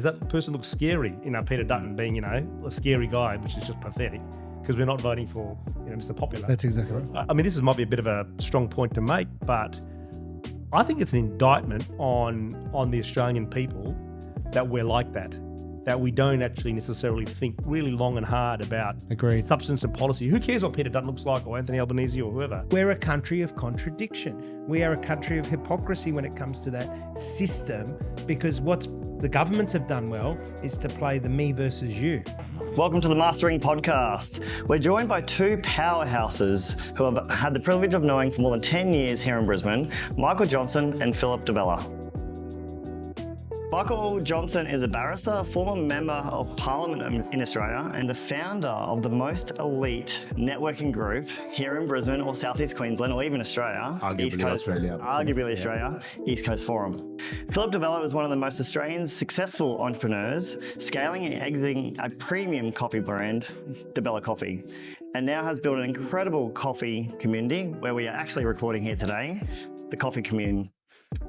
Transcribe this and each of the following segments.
That person looks scary, Peter Dutton being, a scary guy, which is just pathetic because we're not voting for, Mr. Popular. That's exactly right. I mean, this might be a bit of a strong point to make, but I think it's an indictment on the Australian people that we're like that we don't actually necessarily think really long and hard about Agreed. substance and policy. Who cares what Peter Dutton looks like or Anthony Albanese or whoever? We're a country of contradiction. We are a country of hypocrisy when it comes to that system, because what the governments have done well is to play the me versus you. Welcome to the Mastering Podcast. We're joined by two powerhouses who have had the privilege of knowing for more than 10 years here in Brisbane, Michael Johnson and Philip DiBella. Michael Johnson is a barrister, former member of Parliament in Australia, and the founder of the most elite networking group here in Brisbane or Southeast Queensland or even Australia. Australia, East Coast Forum. Philip DiBella was one of the most Australian successful entrepreneurs, scaling and exiting a premium coffee brand, DiBella Coffee, and now has built an incredible coffee community where we are actually recording here today, the Coffee Commune.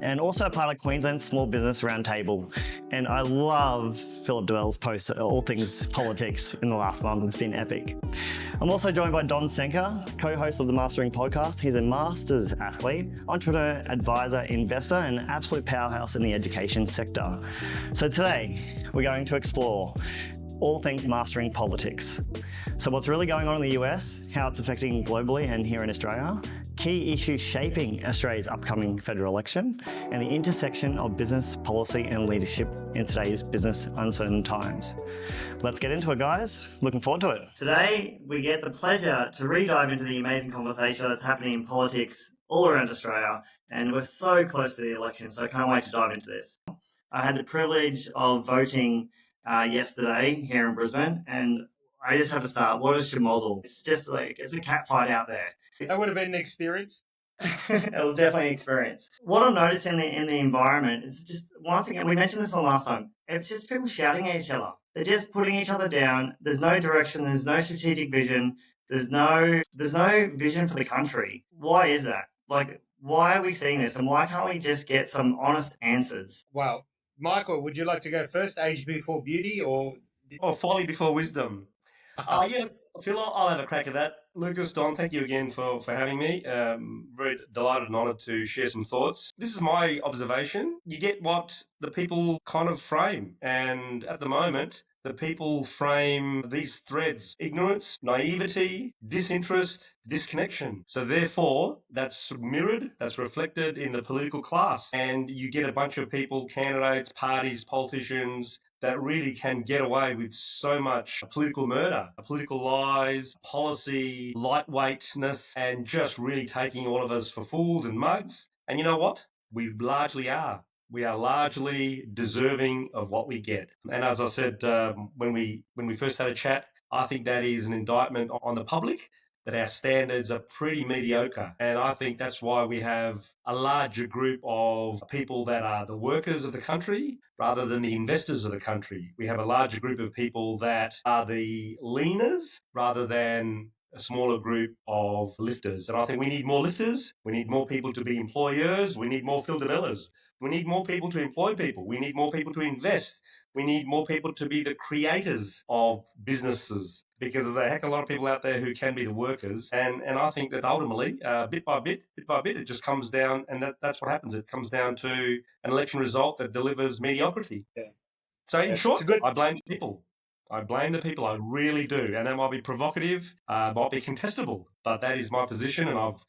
And also part of Queensland's Small Business Roundtable. And I love Philip DiBella's posts on all things politics in the last month. It's been epic. I'm also joined by Don Senker, co-host of the Mastering Podcast. He's a masters athlete, entrepreneur, advisor, investor, and an absolute powerhouse in the education sector. So today, we're going to explore all things mastering politics. So what's really going on in the US, how it's affecting globally and here in Australia, key issues shaping Australia's upcoming federal election, and the intersection of business, policy and leadership in today's business uncertain times. Let's get into it, guys. Looking forward to it. Today, we get the pleasure to re-dive into the amazing conversation that's happening in politics all around Australia, and we're so close to the election, so I can't wait to dive into this. I had the privilege of voting yesterday here in Brisbane, and I just have to start. What is schmozzle? It's just like, it's a cat fight out there. That would have been an experience. It was definitely an experience. What I'm noticing in the environment is just, once again, we mentioned this the last time, it's just people shouting at each other. They're just putting each other down. There's no direction. There's no strategic vision. There's no vision for the country. Why is that? Like, why are we seeing this? And why can't we just get some honest answers? Well, Michael, would you like to go first? Age before beauty or folly before wisdom? Yeah, Phil, I'll have a crack at that. Lucas, Don, thank you again for having me. Very delighted and honoured to share some thoughts. This is my observation. You get what the people kind of frame. And at the moment, the people frame these threads: ignorance, naivety, disinterest, disconnection. So therefore, that's mirrored, that's reflected in the political class. And you get a bunch of people, candidates, parties, politicians, that really can get away with so much political murder, political lies, policy, lightweightness, and just really taking all of us for fools and mugs. And you know what? We largely are. We are largely deserving of what we get. And as I said, when we first had a chat, I think that is an indictment on the public, that our standards are pretty mediocre. And I think that's why we have a larger group of people that are the workers of the country rather than the investors of the country. We have a larger group of people that are the leaners rather than a smaller group of lifters. And I think we need more lifters. We need more people to be employers. We need more Phil DiBellas. We need more people to employ people. We need more people to invest. We need more people to be the creators of businesses, because there's a heck of a lot of people out there who can be the workers. And I think that ultimately, bit by bit, it just comes down, and that's what happens. It comes down to an election result that delivers mediocrity. Yeah. So in short, I blame the people. I blame the people, I really do. And that might be provocative, might be contestable, but that is my position, and I've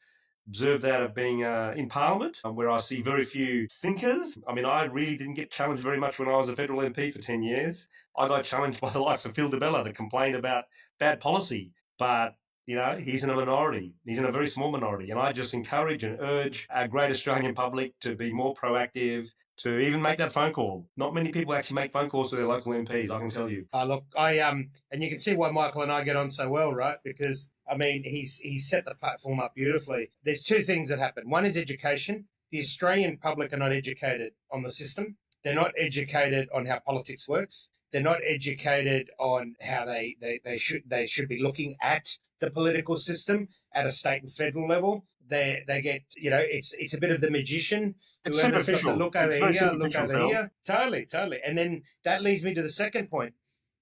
observed that of being in Parliament, where I see very few thinkers. I mean, I really didn't get challenged very much when I was a federal MP for 10 years. I got challenged by the likes of Phil DiBella that complained about bad policy. But, he's in a minority. He's in a very small minority. And I just encourage and urge our great Australian public to be more proactive, to even make that phone call. Not many people actually make phone calls to their local MPs, I can tell you. Look, and you can see why Michael and I get on so well, right? Because, he's set the platform up beautifully. There's two things that happen. One is education. The Australian public are not educated on the system. They're not educated on how politics works. They're not educated on how they should be looking at the political system at a state and federal level. They get, it's a bit of the magician. It's Whoever's got the superficial. look over It's very here, look superficial, over Phil. here. Totally. And then that leads me to the second point,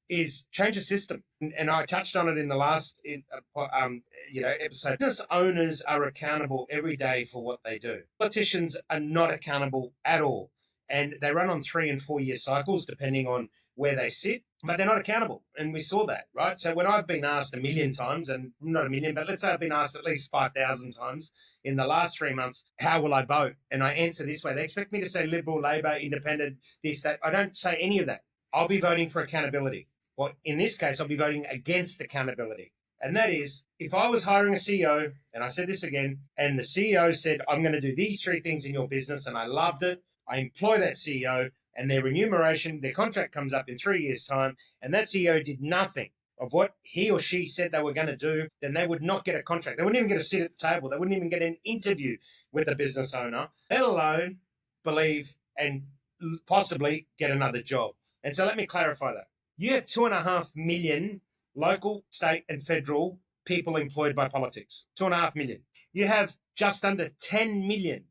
is change the system. And I touched on it in the last episode. Business owners are accountable every day for what they do. Politicians are not accountable at all. And they run on 3 and 4 year cycles, depending on where they sit, but they're not accountable. And we saw that, right? So when I've been asked 1 million times, and not 1 million, but let's say I've been asked at least 5,000 times in the last 3 months, how will I vote? And I answer this way. They expect me to say Liberal, Labor, Independent, this, that. I don't say any of that. I'll be voting for accountability. Well, in this case, I'll be voting against accountability. And that is, if I was hiring a CEO, and I said this again, and the CEO said, I'm going to do these 3 things in your business, and I loved it, I employ that CEO, and their remuneration, their contract comes up in 3 years' time, and that CEO did nothing of what he or she said they were going to do, then they would not get a contract. They wouldn't even get a seat at the table. They wouldn't even get an interview with the business owner, let alone believe and possibly get another job. And so let me clarify that. You have 2.5 million local, state, and federal people employed by politics. 2.5 million. You have just under 10 million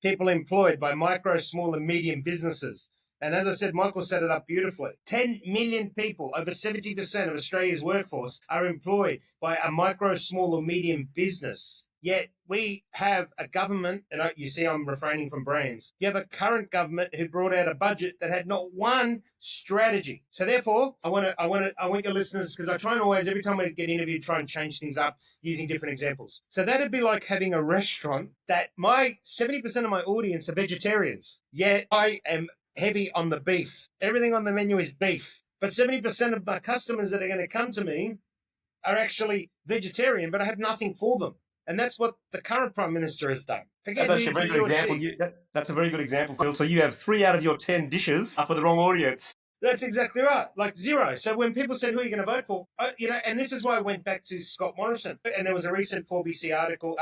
people employed by micro, small, and medium businesses. And as I said, Michael set it up beautifully. 10 million people, over 70% of Australia's workforce, are employed by a micro, small, or medium business. Yet we have a government, and you see I'm refraining from brands. You have a current government who brought out a budget that had not one strategy. So therefore, I want your listeners, because I try and always, every time I get interviewed, try and change things up using different examples. So that'd be like having a restaurant that 70% of my audience are vegetarians. Yet I am heavy on the beef. Everything on the menu is beef. But 70% of my customers that are going to come to me are actually vegetarian, but I have nothing for them. And that's what the current Prime Minister has done. That's actually a very good example. That's a very good example, Phil. So you have 3 out of your 10 dishes are for the wrong audience. That's exactly right. Like 0. So when people said, who are you going to vote for? And this is why I went back to Scott Morrison. And there was a recent 4BC article,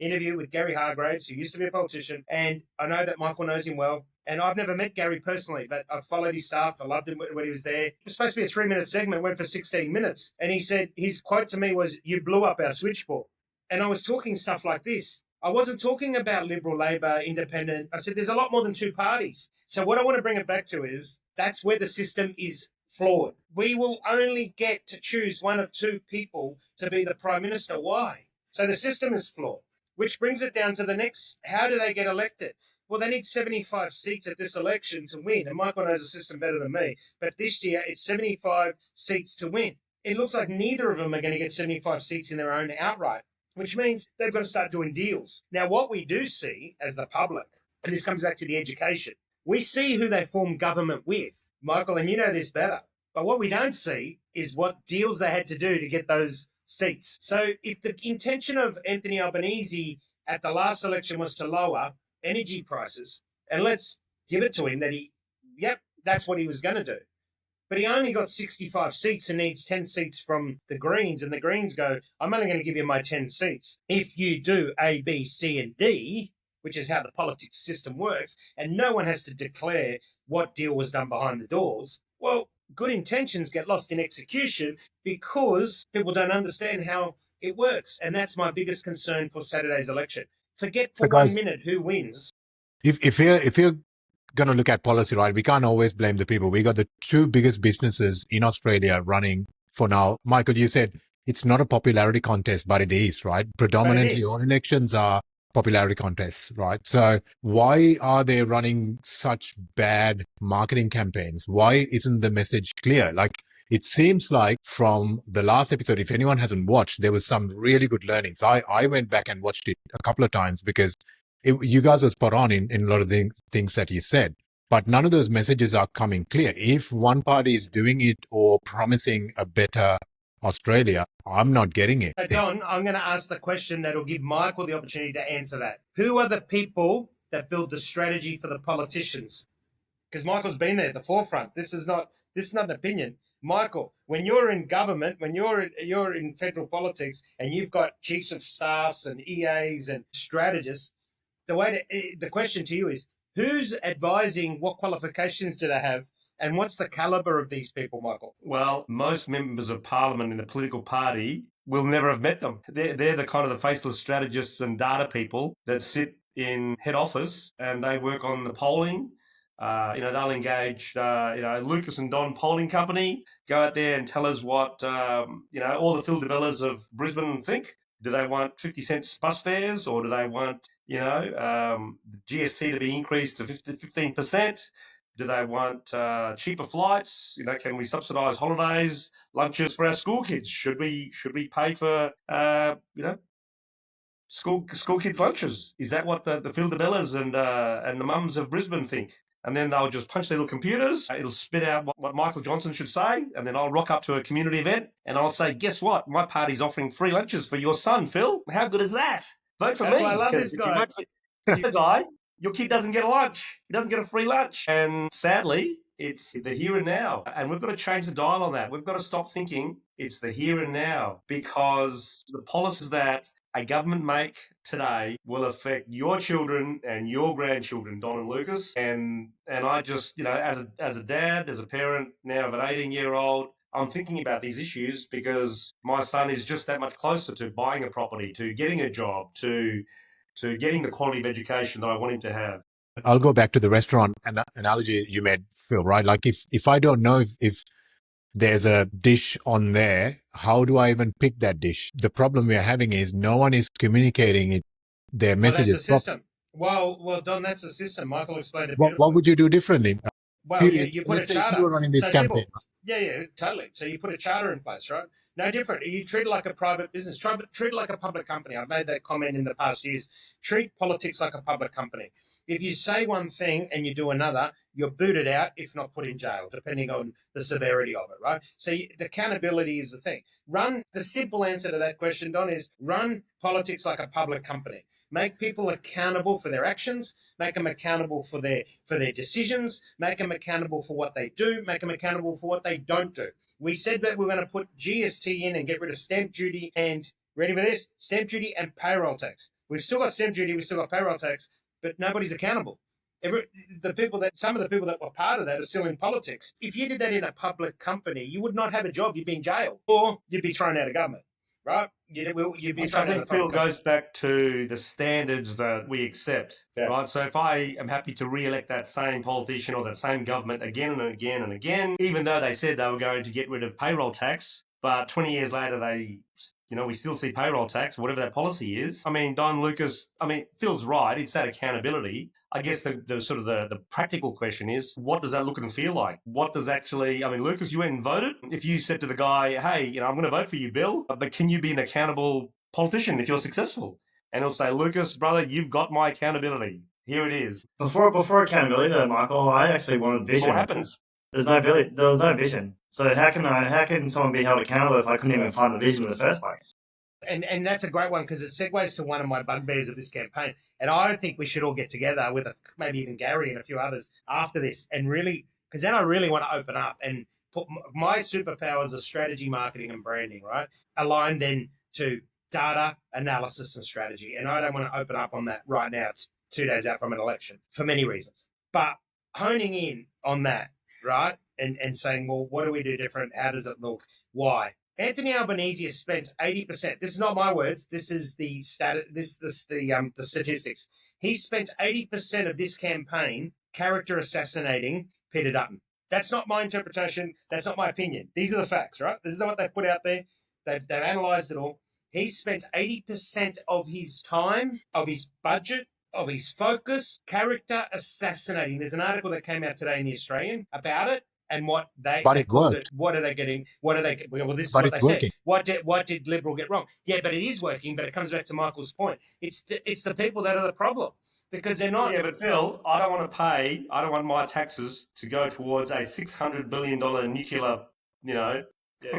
interview with Gary Hargraves, who used to be a politician. And I know that Michael knows him well. And I've never met Gary personally, but I've followed his stuff. I loved him when he was there. It was supposed to be a 3-minute segment, went for 16 minutes. And he said, his quote to me was, you blew up our switchboard. And I was talking stuff like this. I wasn't talking about Liberal, Labor, Independent. I said, there's a lot more than 2 parties. So what I want to bring it back to is, that's where the system is flawed. We will only get to choose 1 of 2 people to be the Prime Minister. Why? So the system is flawed, which brings it down to the next, how do they get elected? Well, they need 75 seats at this election to win. And Michael knows the system better than me. But this year, it's 75 seats to win. It looks like neither of them are going to get 75 seats in their own outright, which means they've got to start doing deals. Now, what we do see as the public, and this comes back to the education, we see who they form government with. Michael, and you know this better. But what we don't see is what deals they had to do to get those seats. So if the intention of Anthony Albanese at the last election was to lower energy prices, and let's give it to him that that's what he was going to do. But he only got 65 seats and needs 10 seats from the Greens. And the Greens go, I'm only going to give you my 10 seats if you do A, B, C, and D, which is how the politics system works, and no one has to declare what deal was done behind the doors. Well, good intentions get lost in execution because people don't understand how it works. And that's my biggest concern for Saturday's election. Forget for 1 minute who wins. If you're going to look at policy, right, we can't always blame the people. We got the 2 biggest businesses in Australia running for now. Michael, you said it's not a popularity contest, but it is, right? Predominantly all elections are popularity contests, right? So why are they running such bad marketing campaigns? Why isn't the message clear? Like, it seems like from the last episode, if anyone hasn't watched, there was some really good learnings. I went back and watched it a couple of times because you guys were spot on in a lot of the things that you said. But none of those messages are coming clear. If one party is doing it or promising a better Australia, I'm not getting it. So Don, I'm going to ask the question that will give Michael the opportunity to answer that. Who are the people that build the strategy for the politicians? Because Michael's been there at the forefront. This is not an opinion. Michael, when you're in government, when you're in federal politics, and you've got chiefs of staffs and EAs and strategists, the question to you is, who's advising what qualifications do they have And what's the caliber of these people, Michael? Well, most members of parliament in the political party will never have met them. They're the kind of the faceless strategists and data people that sit in head office and they work on the polling. They'll engage, Lucas and Don Polling Company, go out there and tell us what, all the Phil DiBellas of Brisbane think. Do they want 50 cents bus fares, or do they want, the GST to be increased to 15%? Do they want cheaper flights? Can we subsidise holidays, lunches for our school kids? Should we pay for school kids lunches? Is that what the Phil DiBellas and the mums of Brisbane think? And then they'll just punch their little computers. It'll spit out what Michael Johnson should say. And then I'll rock up to a community event and I'll say, guess what? My party's offering free lunches for your son, Phil. How good is that? Vote for That's me. why I love this guy. If you vote for the guy, your kid doesn't get a lunch. He doesn't get a free lunch. And sadly, it's the here and now. And we've got to change the dial on that. We've got to stop thinking it's the here and now, because the policies that a government make today will affect your children and your grandchildren, Don and Lucas. And I just, as a dad, as a parent now of an 18-year-old, I'm thinking about these issues because my son is just that much closer to buying a property, to getting a job, to getting the quality of education that I want him to have. I'll go back to the restaurant analogy you made, Phil, right? Like if I don't know if there's a dish on there, how do I even pick that dish? The problem we are having is no one is communicating it, their messages. That's the system. Well, Don, that's the system. Michael explained it beautifully. What would you do differently? Well, you put a charter. If you were running this campaign. Yeah, totally. So you put a charter in place, right? No different. You treat it like a private business. Treat it like a public company. I've made that comment in the past years. Treat politics like a public company. If you say one thing and you do another, you're booted out, if not put in jail, depending on the severity of it, right? So the accountability is the thing. The simple answer to that question, Don, is run politics like a public company. Make people accountable for their actions, make them accountable for their decisions, make them accountable for what they do, make them accountable for what they don't do. We said that we're going to put GST in and get rid of stamp duty and, ready for this, stamp duty and payroll tax. We've still got stamp duty, we've still got payroll tax, but nobody's accountable. Some of the people that were part of that are still in politics. If you did that in a public company, you would not have a job. You'd be in jail, or you'd be thrown out of government, right? You'd be thrown out of the Phil goes back to the standards that we accept, right? So if I am happy to re-elect that same politician or that same government again and again and again, even though they said they were going to get rid of payroll tax, but 20 years later we still see payroll tax, whatever that policy is. Don, Lucas, Phil's right. It's that accountability. I guess the practical question is, what does that look and feel like? What does actually, Lucas, you went and voted. If you said to the guy, hey, I'm going to vote for you, Bill, but can you be an accountable politician if you're successful? And he'll say, Lucas, brother, you've got my accountability. Here it is. Before accountability though, Michael, I actually wanted vision. What happens? There was no vision. So how can someone be held accountable if I couldn't even find the vision in the first place? And that's a great one, because it segues to one of my bugbears of this campaign. And I think we should all get together with maybe even Gary and a few others after this, and really, because then I really want to open up and put my superpowers of strategy, marketing, and branding, right, aligned then to data analysis and strategy. And I don't want to open up on that right now. It's 2 days out from an election for many reasons. But honing in on that, right, and saying, well, what do we do different? How does it look? Why? Anthony Albanese has spent 80%. This is not my words. This is the statistics. He spent 80% of this campaign character assassinating Peter Dutton. That's not my interpretation. That's not my opinion. These are the facts, right? This is what they've put out there. They've analysed it all. He spent 80% of his time, of his budget, of his focus, character assassinating. There's an article that came out today in The Australian about it. And what they called it. What are they getting? Well, this is what they said. What did Liberal get wrong? Yeah, but it is working. But it comes back to Michael's point. It's the people that are the problem, because they're not. Yeah, but Phil, I don't want my taxes to go towards a $600 billion nuclear,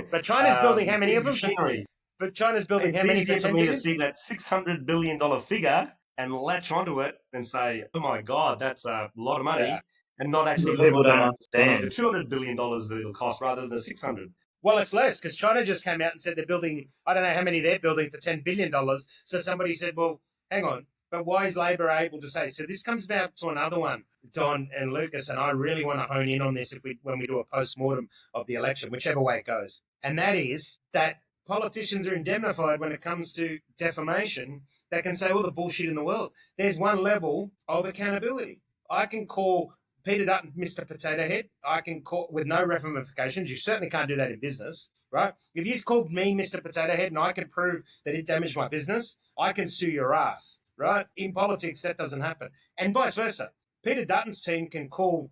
But China's building how many of them? Machinery. But China's building how many? It's easy for me to see that $600 billion figure and latch onto it and say, oh my God, that's a lot of money. Yeah. And not actually people don't understand the $200 billion that it'll cost rather than the $600. Well, it's less, because China just came out and said they're building, I don't know how many they're building for $10 billion. So somebody said, well, hang on, But why is Labor able to say? So this comes back to another one, Don and Lucas, and I really want to hone in on this when we do a post-mortem of the election, whichever way it goes. And that is that politicians are indemnified when it comes to defamation. They can say all the bullshit in the world. There's one level of accountability. I can call Peter Dutton Mr. Potato Head. I can call with no ramifications. You certainly can't do that in business, right? If you've called me Mr. Potato Head and I can prove that it damaged my business, I can sue your ass, right? In politics, that doesn't happen. And vice versa. Peter Dutton's team can call,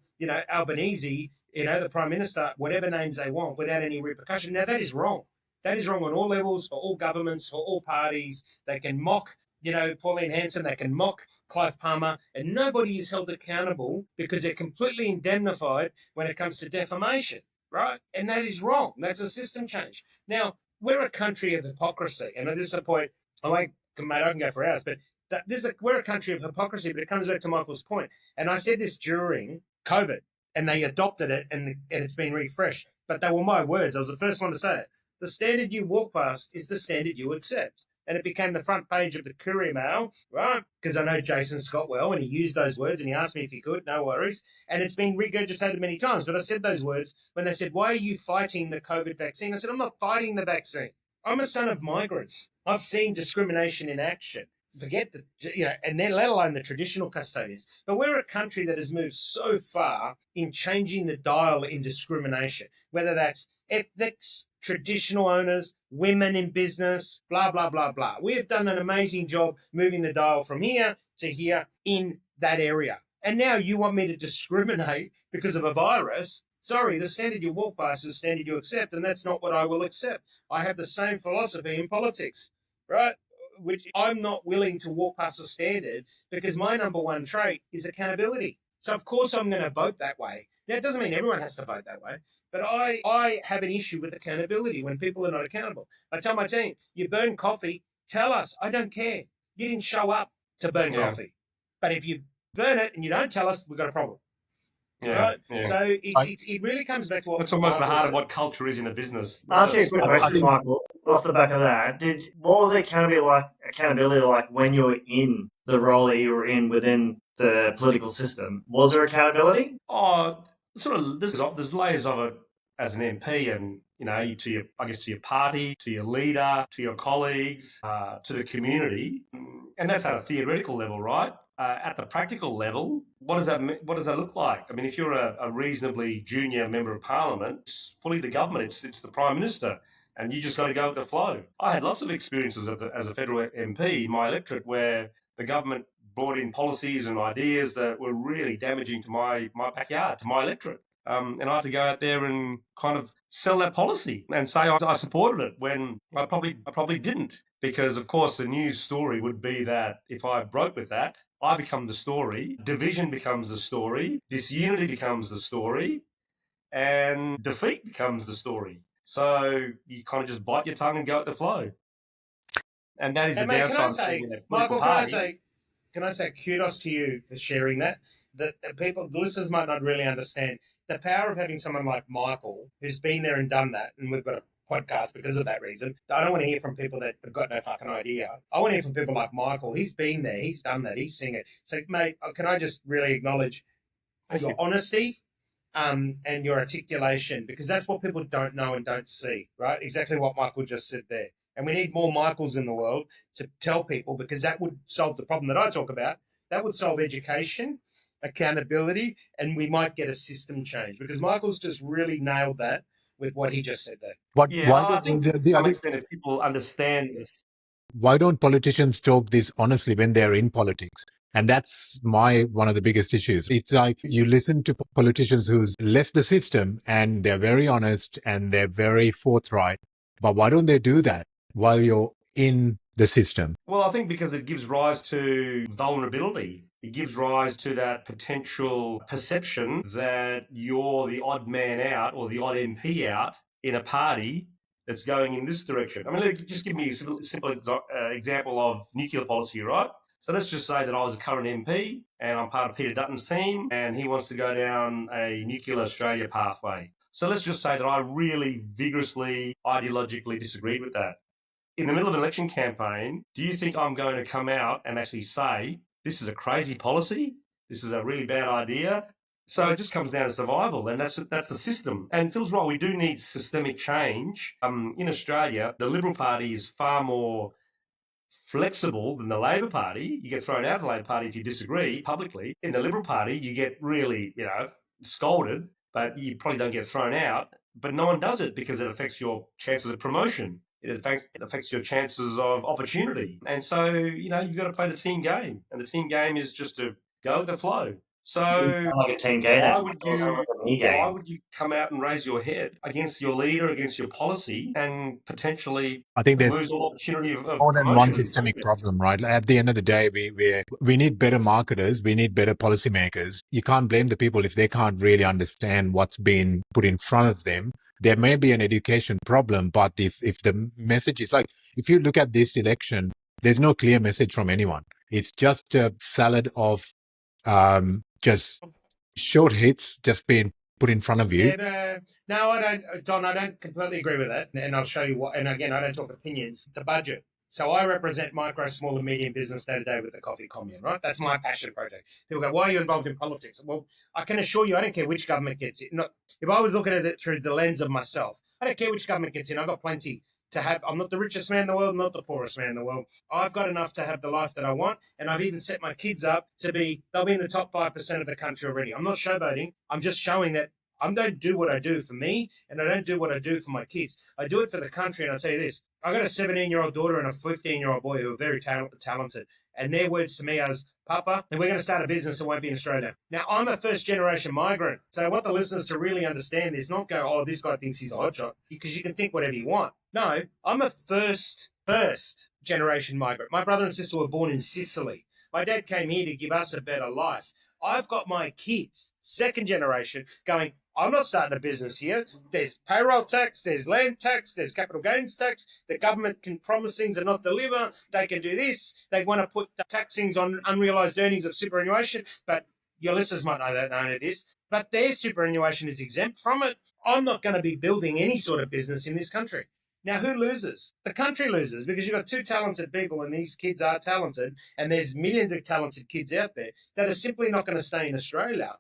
Albanese, the Prime Minister, whatever names they want without any repercussion. Now, that is wrong. That is wrong on all levels, for all governments, for all parties. They can mock, Pauline Hanson, they can mock Clive Palmer, and nobody is held accountable because they're completely indemnified when it comes to defamation, right? And that is wrong. That's a system change. Now, we're a country of hypocrisy, and at this point, mate, I can go for hours, but we're a country of hypocrisy, but it comes back to Michael's point. And I said this during COVID, and they adopted it, and it's been refreshed. But they were my words. I was the first one to say it. The standard you walk past is the standard you accept. And it became the front page of the Courier Mail, right? Because I know Jason Scott well, and he used those words, and he asked me if he could, no worries. And it's been regurgitated many times. But I said those words when they said, why are you fighting the COVID vaccine? I said, I'm not fighting the vaccine. I'm a son of migrants. I've seen discrimination in action. Forget and then let alone the traditional custodians. But we're a country that has moved so far in changing the dial in discrimination, whether that's ethnics, traditional owners, women in business, blah, blah, blah, blah. We have done an amazing job moving the dial from here to here in that area. And now you want me to discriminate because of a virus? Sorry, the standard you walk past is the standard you accept, and that's not what I will accept. I have the same philosophy in politics, right? Which I'm not willing to walk past a standard because my number one trait is accountability. So, of course, I'm going to vote that way. Now, it doesn't mean everyone has to vote that way, but I have an issue with accountability when people are not accountable. I tell my team, you burn coffee, tell us. I don't care. You didn't show up to burn coffee. But if you burn it and you don't tell us, we've got a problem. Yeah, right? yeah. So it really comes back to what... That's almost the heart of what culture is in a business. I'll ask you a quick question, Michael, off the back of that. What was accountability like when you were in the role that you were in within the political system? Was there accountability? Oh, there's layers of it as an MP, and to your party, to your leader, to your colleagues, to the community, and that's at a theoretical level, right? At the practical level, what does that look like? I mean, if you're a reasonably junior member of parliament, it's fully the government, it's the Prime Minister, and you just got to go with the flow. I had lots of experiences as a federal MP in my electorate where the government brought in policies and ideas that were really damaging to my backyard, to my electorate. And I had to go out there and kind of sell that policy and say I supported it when I probably didn't. Because, of course, the news story would be that if I broke with that, I become the story, division becomes the story, disunity becomes the story, and defeat becomes the story. So you kind of just bite your tongue and go with the flow. And that is the downside. Michael, can I say kudos to you for sharing that? The listeners might not really understand the power of having someone like Michael who's been there and done that, and we've got a podcast because of that reason. I don't want to hear from people that have got no fucking idea. I want to hear from people like Michael. He's been there, he's done that, he's seen it. So, mate, can I just really acknowledge your honesty and your articulation, because that's what people don't know and don't see, right? Exactly what Michael just said there. And we need more Michaels in the world to tell people, because that would solve the problem that I talk about. That would solve education, accountability, and we might get a system change, because Michael's just really nailed that with what he just said there. I think to some extent, if people understand this. Why don't politicians talk this honestly when they're in politics? And that's one of the biggest issues. It's like you listen to politicians who's left the system and they're very honest and they're very forthright. But why don't they do that while you're in the system? Well, I think because it gives rise to vulnerability. It gives rise to that potential perception that you're the odd man out or the odd MP out in a party that's going in this direction. I mean, just give me a simple example of nuclear policy, right? So let's just say that I was a current MP and I'm part of Peter Dutton's team and he wants to go down a nuclear Australia pathway. So let's just say that I really vigorously, ideologically disagreed with that. in the middle of an election campaign, do you think I'm going to come out and actually say, this is a crazy policy, this is a really bad idea? So it just comes down to survival, and that's the system. And Phil's right, we do need systemic change. In Australia, the Liberal Party is far more flexible than the Labor Party. You get thrown out of the Labor Party if you disagree publicly. In the Liberal Party, you get really, scolded, but you probably don't get thrown out. But no one does it because it affects your chances of promotion. It affects your chances of opportunity. And so, you've got to play the team game. And the team game is just to go with the flow. So like a team game. why would you come out and raise your head against your leader, against your policy, and potentially I think there's lose all opportunity of more than one promotion? systemic problem, right? At the end of the day, we need better marketers, we need better policymakers. You can't blame the people if they can't really understand what's been put in front of them. There may be an education problem, but if the message is like, if you look at this election, there's no clear message from anyone. It's just a salad of just short hits just being put in front of you. No, I don't, Don, I don't completely agree with that. And I'll show you what, and again, I don't talk opinions, the budget. So I represent micro, small and medium business day to day with the Coffee Commune, right? That's my passion project. People go, why are you involved in politics? Well, I can assure you, I don't care which government gets it. If I was looking at it through the lens of myself, I don't care which government gets in. I've got plenty to have. I'm not the richest man in the world, not the poorest man in the world. I've got enough to have the life that I want, and I've even set my kids up they'll be in the top 5% of the country already. I'm not showboating. I'm just showing that I don't do what I do for me, and I don't do what I do for my kids. I do it for the country, and I'll tell you this. I've got a 17-year-old daughter and a 15-year-old boy who are very talented, and their words to me is, Papa, and we're going to start a business that won't be in Australia. Now, I'm a first-generation migrant, so I want the listeners to really understand this, not go, oh, this guy thinks he's a hotshot, because you can think whatever you want. No, I'm a first-generation migrant. My brother and sister were born in Sicily. My dad came here to give us a better life. I've got my kids, second generation, going, I'm not starting a business here. There's payroll tax, there's land tax, there's capital gains tax. The government can promise things and not deliver. They can do this. They want to put the taxings on unrealised earnings of superannuation, but your listeners might know this, but their superannuation is exempt from it. I'm not going to be building any sort of business in this country. Now, who loses? The country loses because you've got two talented people and these kids are talented and there's millions of talented kids out there that are simply not going to stay in Australia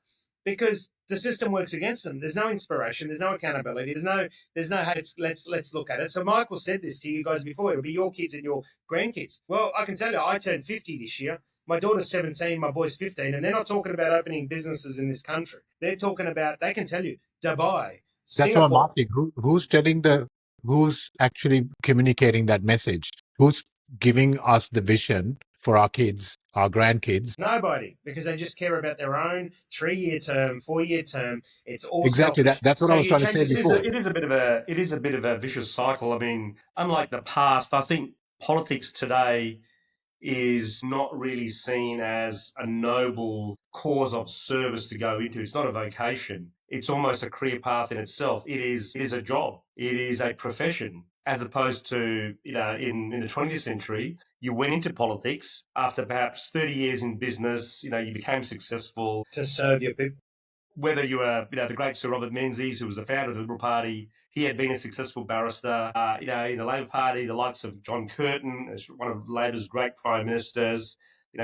because the system works against them. There's no inspiration. There's no accountability. There's no hey, let's look at it. So Michael said this to you guys before. It'll be your kids and your grandkids. Well, I can tell you, I turned 50 this year. My daughter's 17, my boy's 15, and they're not talking about opening businesses in this country. They're talking about, they can tell you, Dubai, That's Singapore. what I'm asking. Who's actually communicating that message? Who's giving us the vision for our kids, our grandkids? Nobody, because they just care about their own 3-year term, 4-year term. It's all Exactly. selfish. That's what I was trying to say before. It is a bit of a vicious cycle. I mean, unlike the past, I think politics today is not really seen as a noble cause of service to go into. It's not a vocation. It's almost a career path in itself. It is a job. It is a profession. As opposed to, in the 20th century, you went into politics after perhaps 30 years in business, you became successful. To serve your people. Whether you were, the great Sir Robert Menzies, who was the founder of the Liberal Party, he had been a successful barrister. In the Labor Party, the likes of John Curtin, as one of Labor's great prime ministers,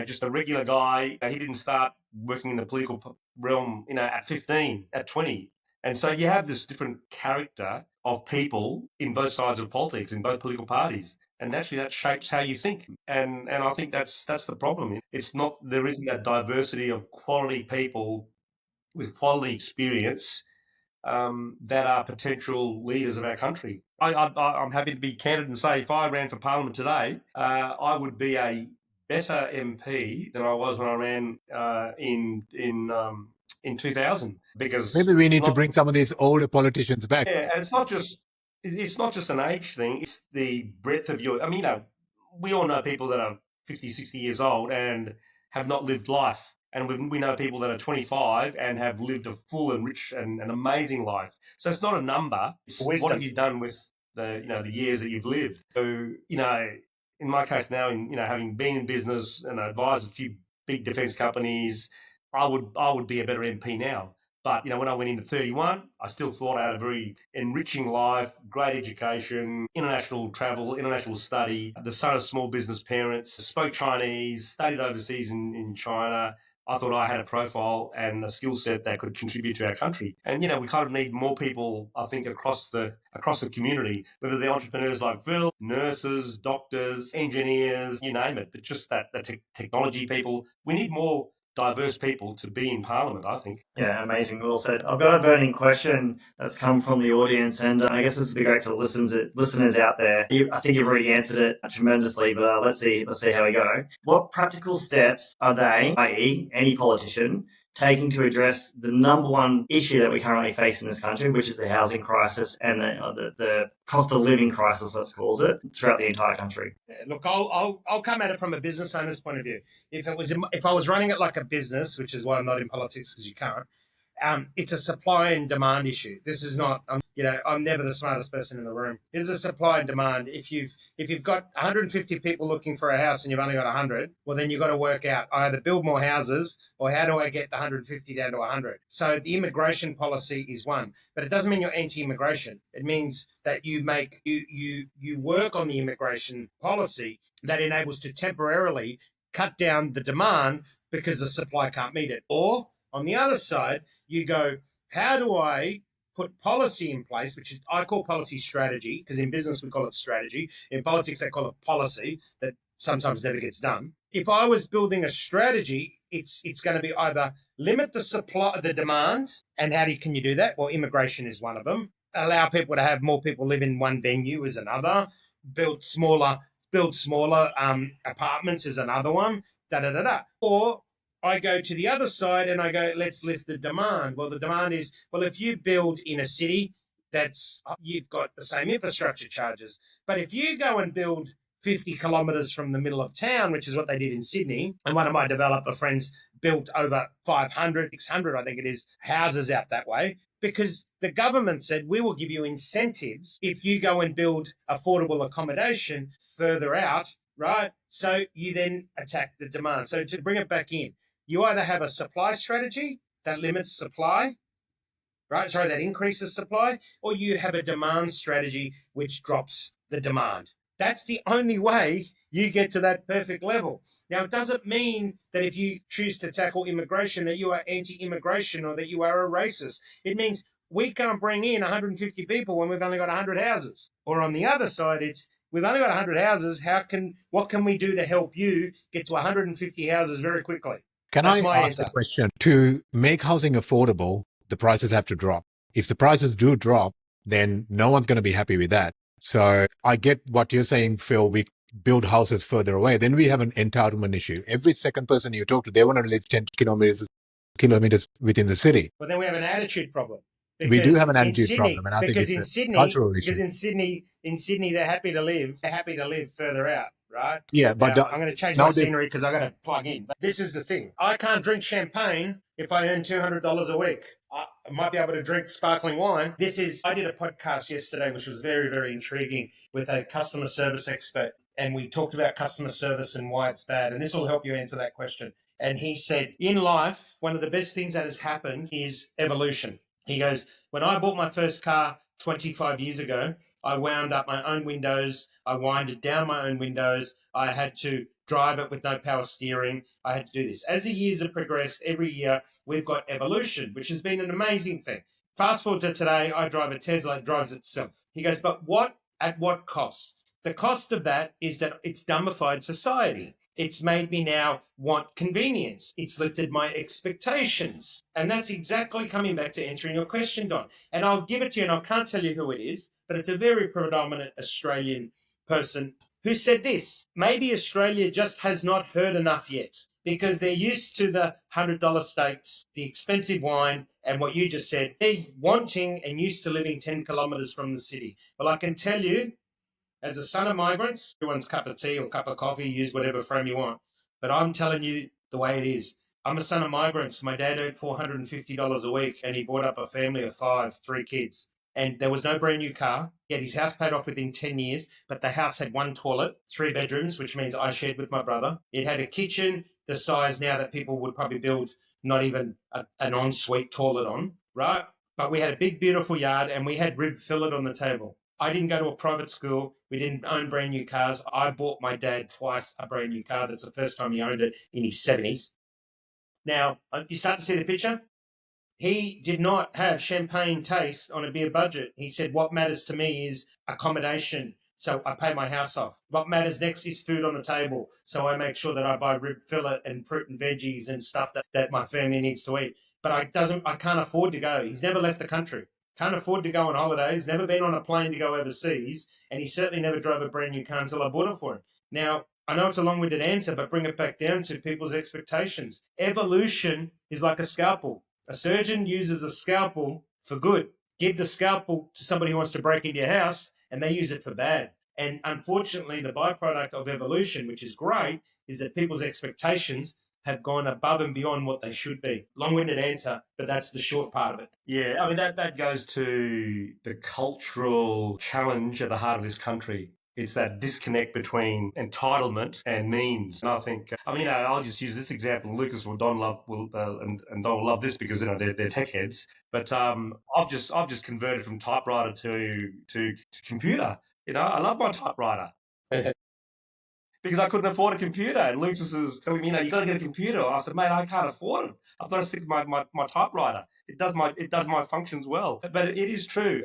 just a regular guy. He didn't start working in the political realm, at 15, at 20. And so you have this different character of people in both sides of politics, in both political parties. And naturally that shapes how you think. And I think that's the problem. There isn't that diversity of quality people with quality experience that are potential leaders of our country. I'm happy to be candid and say if I ran for Parliament today, I would be a better MP than I was when I ran in 2000. Because maybe we need to bring some of these older politicians back. Yeah, and it's not just an age thing. It's the breadth of your. I mean, we all know people that are 50, 60 years old and have not lived life. And we know people that are 25 and have lived a full and rich and an amazing life. So it's not a number. It's what have you done with the years that you've lived. So, in my case now, having been in business and advised a few big defence companies, I would be a better MP now. But, when I went into 31, I still thought I had a very enriching life, great education, international travel, international study, the son of small business parents, spoke Chinese, studied overseas in China. I thought I had a profile and a skill set that could contribute to our country. And, we kind of need more people, I think, across the community, whether they're entrepreneurs like Phil, nurses, doctors, engineers, you name it, but just the technology people. We need more diverse people to be in Parliament, I think. Yeah, amazing. Well said. I've got a burning question that's come from the audience, and I guess this would be great for the listeners out there. I think you've already answered it tremendously, but let's see how we go. What practical steps are they, i.e., any politician, taking to address the number one issue that we currently face in this country, which is the housing crisis and the cost of living crisis, let's call it, throughout the entire country? Look, I'll come at it from a business owner's point of view. If I was running it like a business, which is why I'm not in politics because you can't, it's a supply and demand issue. This is not, I'm never the smartest person in the room. It's a supply and demand. If you've got 150 people looking for a house and you've only got 100, well, then you've got to work out either build more houses or how do I get the 150 down to 100? So the immigration policy is one, but it doesn't mean you're anti-immigration. It means that you work on the immigration policy that enables to temporarily cut down the demand because the supply can't meet it. Or on the other side, you go, how do I put policy in place, which is I call policy strategy, because in business we call it strategy. In politics they call it policy, that sometimes never gets done. If I was building a strategy, it's going to be either limit the demand, and can you do that? Well, immigration is one of them. Allow people to have more people live in one venue is another. Build smaller apartments is another one. Or I go to the other side and I go, let's lift the demand. Well, the demand is, if you build in a city, you've got the same infrastructure charges. But if you go and build 50 kilometres from the middle of town, which is what they did in Sydney, and one of my developer friends built over 500, 600, I think it is, houses out that way, because the government said, we will give you incentives if you go and build affordable accommodation further out, right? So you then attack the demand. So to bring it back in, you either have a supply strategy that limits supply, right? Sorry, that increases supply, or you have a demand strategy which drops the demand. That's the only way you get to that perfect level. Now, it doesn't mean that if you choose to tackle immigration that you are anti-immigration or that you are a racist. It means we can't bring in 150 people when we've only got 100 houses. Or on the other side, it's we've only got 100 houses. What can we do to help you get to 150 houses very quickly? Can I ask a question? To make housing affordable, the prices have to drop. If the prices do drop, then no one's going to be happy with that. So I get what you're saying, Phil. We build houses further away. Then we have an entitlement issue. Every second person you talk to, they want to live 10 kilometers within the city. Well, then we have an attitude problem. We do have an attitude problem, and I think it's a cultural issue. Because in Sydney, they're happy to live. They're happy to live further out, right? Yeah, but I'm going to change my scenery because I got to plug in. But this is the thing: I can't drink champagne if I earn $200 a week. I might be able to drink sparkling wine. I did a podcast yesterday, which was very, very intriguing, with a customer service expert, and we talked about customer service and why it's bad. And this will help you answer that question. And he said, in life, one of the best things that has happened is evolution. He goes, when I bought my first car 25 years ago, I wound up my own windows. I winded down my own windows. I had to drive it with no power steering. I had to do this. As the years have progressed, every year we've got evolution, which has been an amazing thing. Fast forward to today, I drive a Tesla, it drives itself. He goes, but at what cost? The cost of that is that it's dumbified society. It's made me now want convenience. It's lifted my expectations. And that's exactly coming back to answering your question, Don. And I'll give it to you, and I can't tell you who it is, but it's a very predominant Australian person who said this: maybe Australia just has not heard enough yet, because they're used to the $100 steaks, the expensive wine, and what you just said. They're wanting and used to living 10 kilometres from the city. Well, I can tell you, as a son of migrants, everyone's cup of tea or cup of coffee, use whatever frame you want. But I'm telling you the way it is. I'm a son of migrants. My dad earned $450 a week, and he brought up a family of 3 kids. And there was no brand new car. He had his house paid off within 10 years, but the house had 1 toilet, 3 bedrooms, which means I shared with my brother. It had a kitchen the size now that people would probably build not even an ensuite toilet on, right? But we had a big, beautiful yard and we had rib fillet on the table. I didn't go to a private school. We didn't own brand new cars. I bought my dad twice a brand new car. That's the first time he owned it in his 70s. Now, you start to see the picture? He did not have champagne taste on a beer budget. He said, what matters to me is accommodation. So I pay my house off. What matters next is food on the table. So I make sure that I buy rib fillet and fruit and veggies and stuff that my family needs to eat. But I can't afford to go. He's never left the country. Can't afford to go on holidays. Never been on a plane to go overseas. And he certainly never drove a brand new car until I bought it for him. Now, I know it's a long-winded answer, but bring it back down to people's expectations. Evolution is like a scalpel. A surgeon uses a scalpel for good. Give the scalpel to somebody who wants to break into your house, and they use it for bad. And unfortunately, the byproduct of evolution, which is great, is that people's expectations have gone above and beyond what they should be. Long-winded answer, but that's the short part of it. Yeah, I mean, that goes to the cultural challenge at the heart of this country. It's that disconnect between entitlement and means. And I think, I'll just use this example. Lucas and Don will love this because they're tech heads. But I've just converted from typewriter to computer. I love my typewriter because I couldn't afford a computer. And Lucas is telling me, you got to get a computer. I said, mate, I can't afford it. I've got to stick with my typewriter. It does my functions well. But it is true.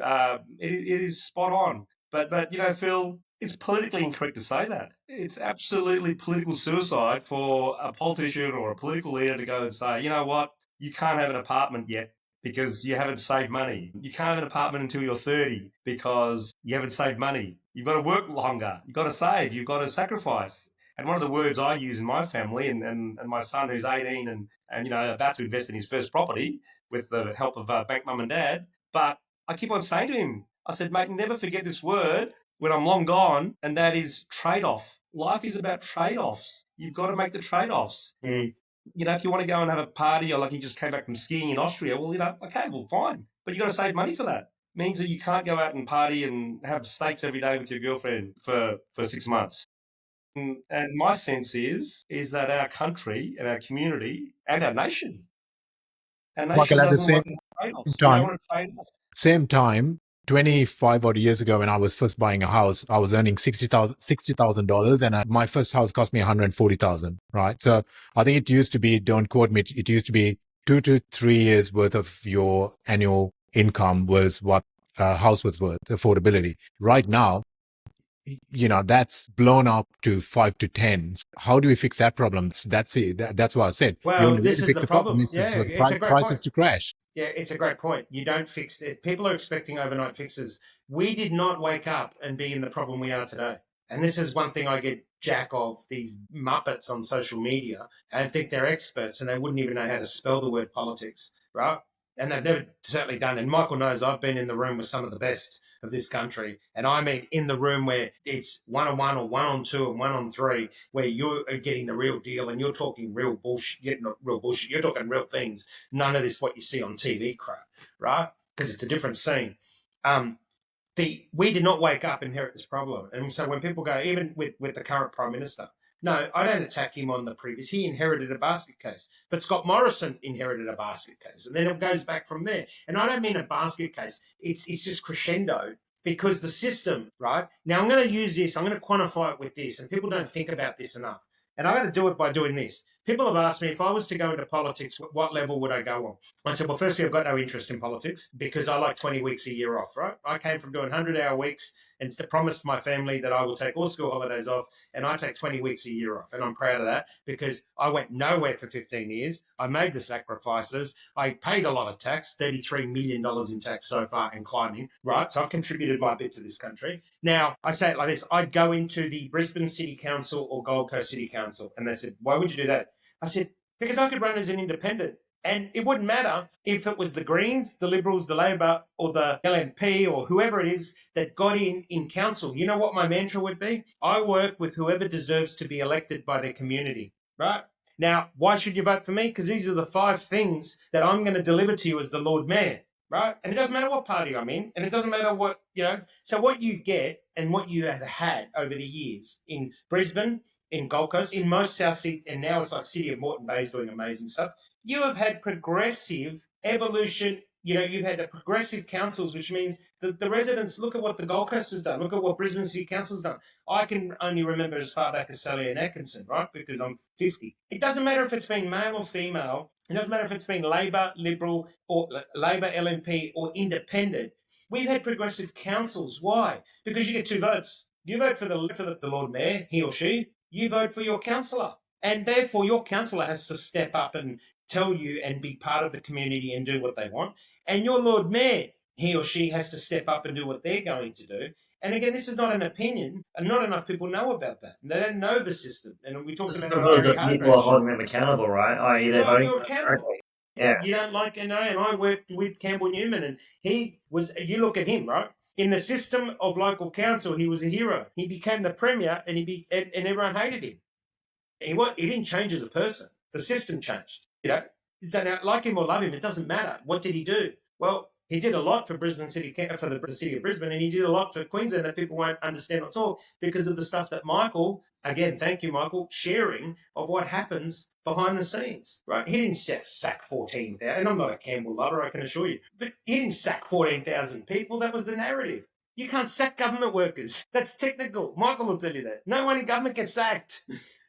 It is spot on. But Phil, it's politically incorrect to say that. It's absolutely political suicide for a politician or a political leader to go and say, you know what, you can't have an apartment yet because you haven't saved money. You can't have an apartment until you're 30 because you haven't saved money. You've got to work longer. You've got to save. You've got to sacrifice. And one of the words I use in my family and my son who's 18 and about to invest in his first property with the help of bank mum and dad, but I keep on saying to him, I said, mate, never forget this word when I'm long gone, and that is trade-off. Life is about trade-offs. You've got to make the trade-offs. Mm. If you want to go and have a party or like you just came back from skiing in Austria, fine. But you've got to save money for that. It means that you can't go out and party and have steaks every day with your girlfriend for 6 months. And my sense is that our country and our community and our nation Michael, at the doesn't want trade-offs. same time, 25 odd years ago when I was first buying a house, I was earning $60,000 and my first house cost me $140,000, right? So I think it used to be, don't quote me, it used to be 2 to 3 years worth of your annual income was what a house was worth, affordability. Right now, that's blown up to 5 to 10. How do we fix that problem? That's it. That's what I said. Well, the only way this to is fix the the problem problem. is for Yeah, the prices to crash. Yeah, it's a great point. You don't fix it. People are expecting overnight fixes. We did not wake up and be in the problem we are today. And this is one thing I get jack of, these muppets on social media, and think they're experts and they wouldn't even know how to spell the word politics, right? And they've never certainly done. And Michael knows I've been in the room with some of the best of this country. And I mean in the room where it's 1-on-1 or 1-on-2 and 1-on-3, where you're getting the real deal and you're talking real bullshit, you're talking real things. None of this what you see on TV crap, right? Because it's a different scene. We did not wake up and inherit this problem. And so when people go, even with the current Prime Minister, no, I don't attack him on the previous. He inherited a basket case. But Scott Morrison inherited a basket case. And then it goes back from there. And I don't mean a basket case. It's just crescendo because the system, right? Now I'm going to use this. I'm going to quantify it with this. And people don't think about this enough. And I'm going to do it by doing this. People have asked me, if I was to go into politics, what level would I go on? I said, well, firstly, I've got no interest in politics because I like 20 weeks a year off, right? I came from doing 100-hour weeks and promised my family that I will take all school holidays off, and I take 20 weeks a year off. And I'm proud of that because I went nowhere for 15 years. I made the sacrifices. I paid a lot of tax, $33 million in tax so far and climbing, right? So I've contributed my bit to this country. Now, I say it like this. I'd go into the Brisbane City Council or Gold Coast City Council. And they said, why would you do that? I said, because I could run as an independent. And it wouldn't matter if it was the Greens, the Liberals, the Labor, or the LNP, or whoever it is that got in council. You know what my mantra would be? I work with whoever deserves to be elected by their community, right? Now, why should you vote for me? Because these are the 5 things that I'm going to deliver to you as the Lord Mayor, right? And it doesn't matter what party I'm in, and it doesn't matter what, So what you get and what you have had over the years in Brisbane, in Gold Coast, in most South Sea, and now it's like City of Moreton Bay is doing amazing stuff. You have had progressive evolution. You've had the progressive councils, which means that the residents look at what the Gold Coast has done. Look at what Brisbane City Council has done. I can only remember as far back as Sally and Atkinson, right? Because I'm 50. It doesn't matter if it's been male or female. It doesn't matter if it's been Labor, Liberal, or Labor, LNP, or Independent. We've had progressive councils. Why? Because you get 2 votes. You vote for the Lord Mayor, he or she. You vote for your councillor. And therefore, your councillor has to step up and tell you and be part of the community and do what they want. And your Lord Mayor, he or she has to step up and do what they're going to do. And again, this is not an opinion, and not enough people know about that. They don't know the system. And we talked about Because the people are holding them accountable, right? I.e., they're voting you're accountable. correctly. Yeah. You don't like, and I worked with Campbell Newman, and he was, you look at him, right? In the system of local council, he was a hero. He became the premier, and and everyone hated him. He didn't change as a person. The system changed. So now, like him or love him, it doesn't matter. What did he do? Well, he did a lot for Brisbane City, for the city of Brisbane, and he did a lot for Queensland that people won't understand or talk because of the stuff that Michael, again, thank you, Michael, sharing of what happens behind the scenes, right? He didn't sack 14,000, and I'm not a Campbell lover, I can assure you, but he didn't sack 14,000 people. That was the narrative. You can't sack government workers. That's technical. Michael will tell you that. No one in government gets sacked,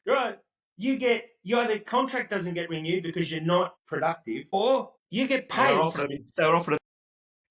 right? Either contract doesn't get renewed because you're not productive, or you get paid. They were offered.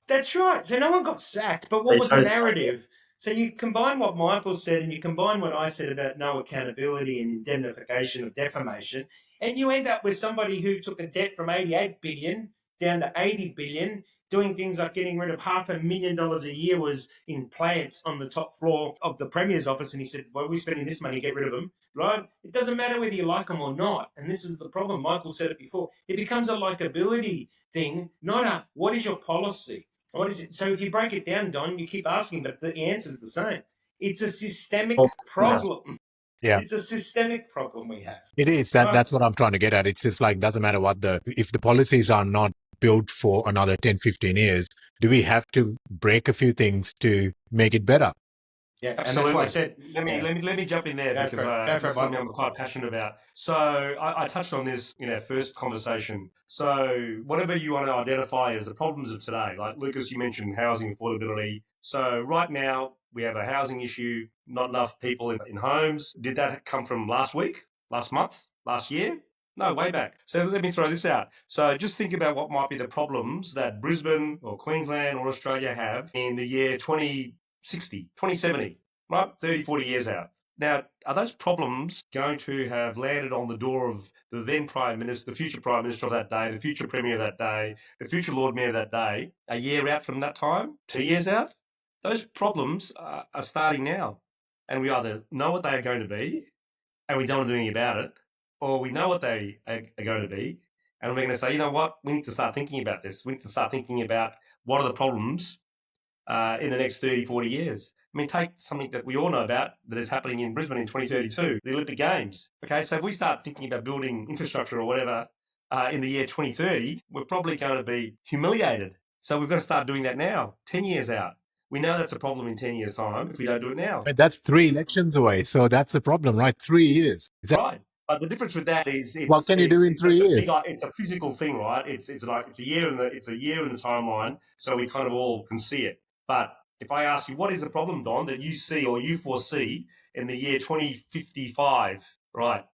That's right. So no one got sacked, but what was the narrative? So you combine what Michael said and you combine what I said about no accountability and indemnification of defamation, and you end up with somebody who took a debt from 88 billion down to 80 billion, doing things like getting rid of $500,000 a year was in plants on the top floor of the Premier's office. And he said, well, we're spending this money, get rid of them, right? It doesn't matter whether you like them or not. And this is the problem. Michael said it before. It becomes a likability thing, not a what is your policy? What is it? So if you break it down, Don, you keep asking, but the answer is the same. It's a systemic problem. Yeah. It's a systemic problem we have. It is. That's what I'm trying to get at. It's just like, doesn't matter if the policies are not built for another 10, 15 years, do we have to break a few things to make it better? Yeah, absolutely. And that's why I said, let me jump in there because it's something I'm quite passionate about. So I touched on this in our first conversation. So whatever you want to identify as the problems of today, like Lucas, you mentioned housing affordability. So right now we have a housing issue, not enough people in homes. Did that come from last week, last month, last year? No, way back. So let me throw this out. So just think about what might be the problems that Brisbane or Queensland or Australia have in the year 2060, 2070, right? 30, 40 years out. Now, are those problems going to have landed on the door of the then Prime Minister, the future Prime Minister of that day, the future Premier of that day, the future Lord Mayor of that day, a year out from that time, 2 years out? Those problems are starting now. And we either know what they are going to be and we don't want to do anything about it, or we know what they are going to be, and we're going to say, you know what, we need to start thinking about this. We need to start thinking about what are the problems in the next 30, 40 years. I mean, take something that we all know about that is happening in Brisbane in 2032, the Olympic Games. Okay, so if we start thinking about building infrastructure or whatever in the year 2030, we're probably going to be humiliated. So we've got to start doing that now, 10 years out. We know that's a problem in 10 years' time if we don't do it now. But that's 3 elections away. So that's the problem, right? 3 years. Right. But the difference with that is, what can you do in 3 years? It's a physical thing, right? It's a year in the timeline, so we kind of all can see it. But if I ask you, what is the problem, Don, that you see or you foresee in the year 2055, right?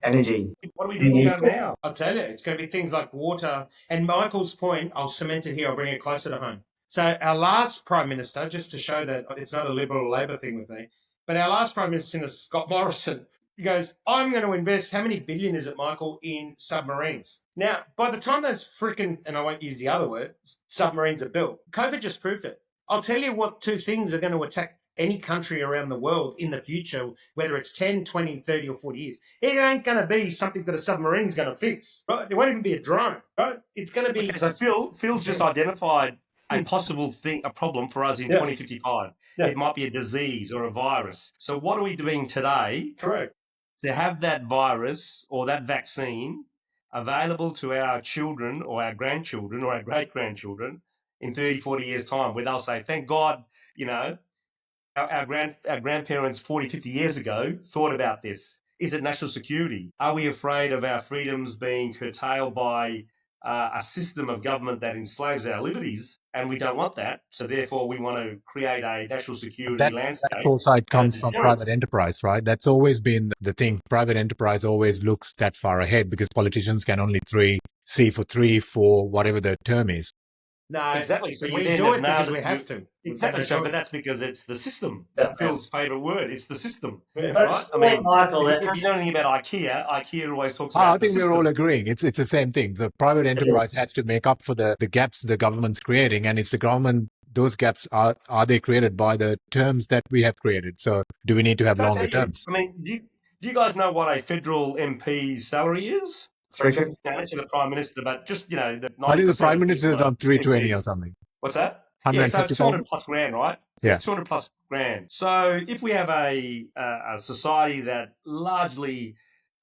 Energy. What are we doing about now? I'll tell you, it's going to be things like water. And Michael's point, I'll cement it here, I'll bring it closer to home. So our last Prime Minister, just to show that it's not a Liberal or Labor thing with me, but our last Prime Minister, Scott Morrison, he goes, I'm going to invest, how many billion is it, Michael, in submarines? Now, by the time those freaking, and I won't use the other word, submarines are built, COVID just proved it. I'll tell you what 2 things are going to attack any country around the world in the future, whether it's 10, 20, 30 or 40 years. It ain't going to be something that a submarine's going to fix, right? It won't even be a drone, right? It's going to be... Okay, so Phil's just identified a possible thing, a problem for us in 2055. Yeah. It might be a disease or a virus. So what are we doing today? Correct. To have that virus or that vaccine available to our children or our grandchildren or our great-grandchildren in 30, 40 years' time, where they'll say, thank God, our grandparents 40, 50 years ago thought about this. Is it national security? Are we afraid of our freedoms being curtailed by a system of government that enslaves our liberties? And we don't want that. So therefore, we want to create a national security landscape. That foresight comes from private enterprise, right? That's always been the thing. Private enterprise always looks that far ahead because politicians can only see for 3, 4, whatever the term is. No, exactly. So we do it because we have to. Exactly. So, but that's because it's the system. Phil's favourite word. It's the system. But Right? I mean, Michael, if you know anything about IKEA always talks about. I think we're all agreeing. It's the same thing. The private enterprise has to make up for the gaps the government's creating, and it's the government. Those gaps are they created by the terms that we have created? So, do we need to have longer terms? I mean, do you guys know what a federal MP's salary is? 350. Now, let's say the Prime Minister, but just, I think the Prime Minister is on 320 or something. What's that? 150,000? So 200 plus grand, right? Yeah. 200 plus grand. So if we have a society that largely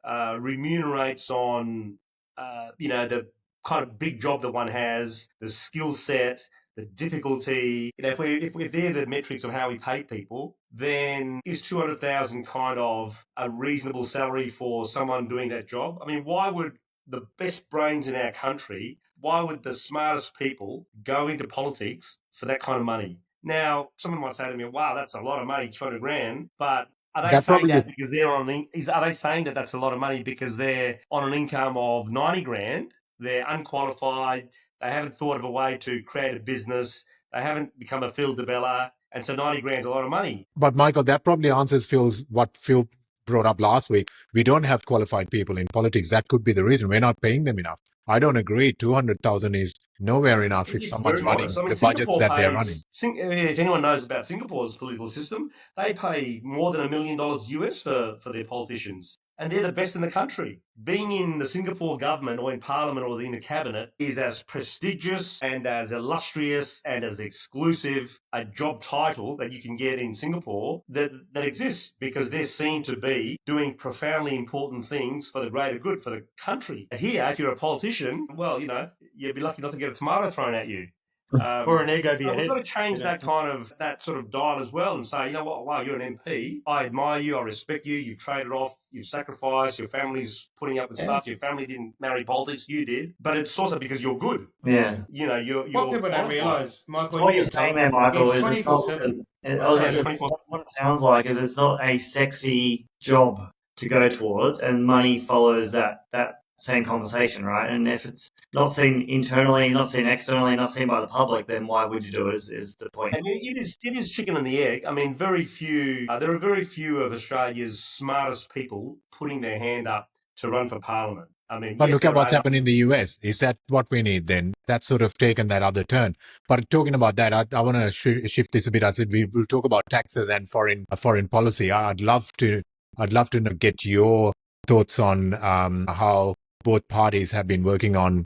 remunerates on, the kind of big job that one has, the skill set, the difficulty, if they're the metrics of how we pay people, then is 200,000 kind of a reasonable salary for someone doing that job? I mean, why would the best brains in our country, why would the smartest people go into politics for that kind of money? Now, someone might say to me, wow, that's a lot of money, 200 grand, but are they saying that because they're are they saying that that's a lot of money because they're on an income of 90 grand? They're unqualified. They haven't thought of a way to create a business. They haven't become a Phil DiBella. And so 90 grand is a lot of money. But Michael, that probably answers what Phil brought up last week. We don't have qualified people in politics. That could be the reason. We're not paying them enough. I don't agree. 200,000 is nowhere enough if someone's running the budgets that they're running. If anyone knows about Singapore's political system, they pay more than $1 million US for their politicians. And they're the best in the country. Being in the Singapore government or in parliament or in the cabinet is as prestigious and as illustrious and as exclusive a job title that you can get in Singapore that exists because they're seen to be doing profoundly important things for the greater good for the country. Here, if you're a politician, well, you'd be lucky not to get a tomato thrown at you. Or an egg over your head. We've got to change that sort of dial as well and say, you know what, wow, you're an MP. I admire you. I respect you. You've traded off. You've sacrificed. Your family's putting up with stuff. Your family didn't marry politics. You did. But it's also because you're good. Yeah. You're what people don't realise, Michael. What you're saying there, Michael, is 24/7. What it sounds like is it's not a sexy job to go towards, and money follows that same conversation, right? And if it's not seen internally, not seen externally, not seen by the public, then why would you do it is the point. And it is chicken and the egg. I mean, there are very few of Australia's smartest people putting their hand up to run for parliament. I mean, but look at what's happened in the US. Is that what we need then? That's sort of taken that other turn. But talking about that, I want to shift this a bit. I said we will talk about taxes and foreign policy. I'd love to get your thoughts on how both parties have been working on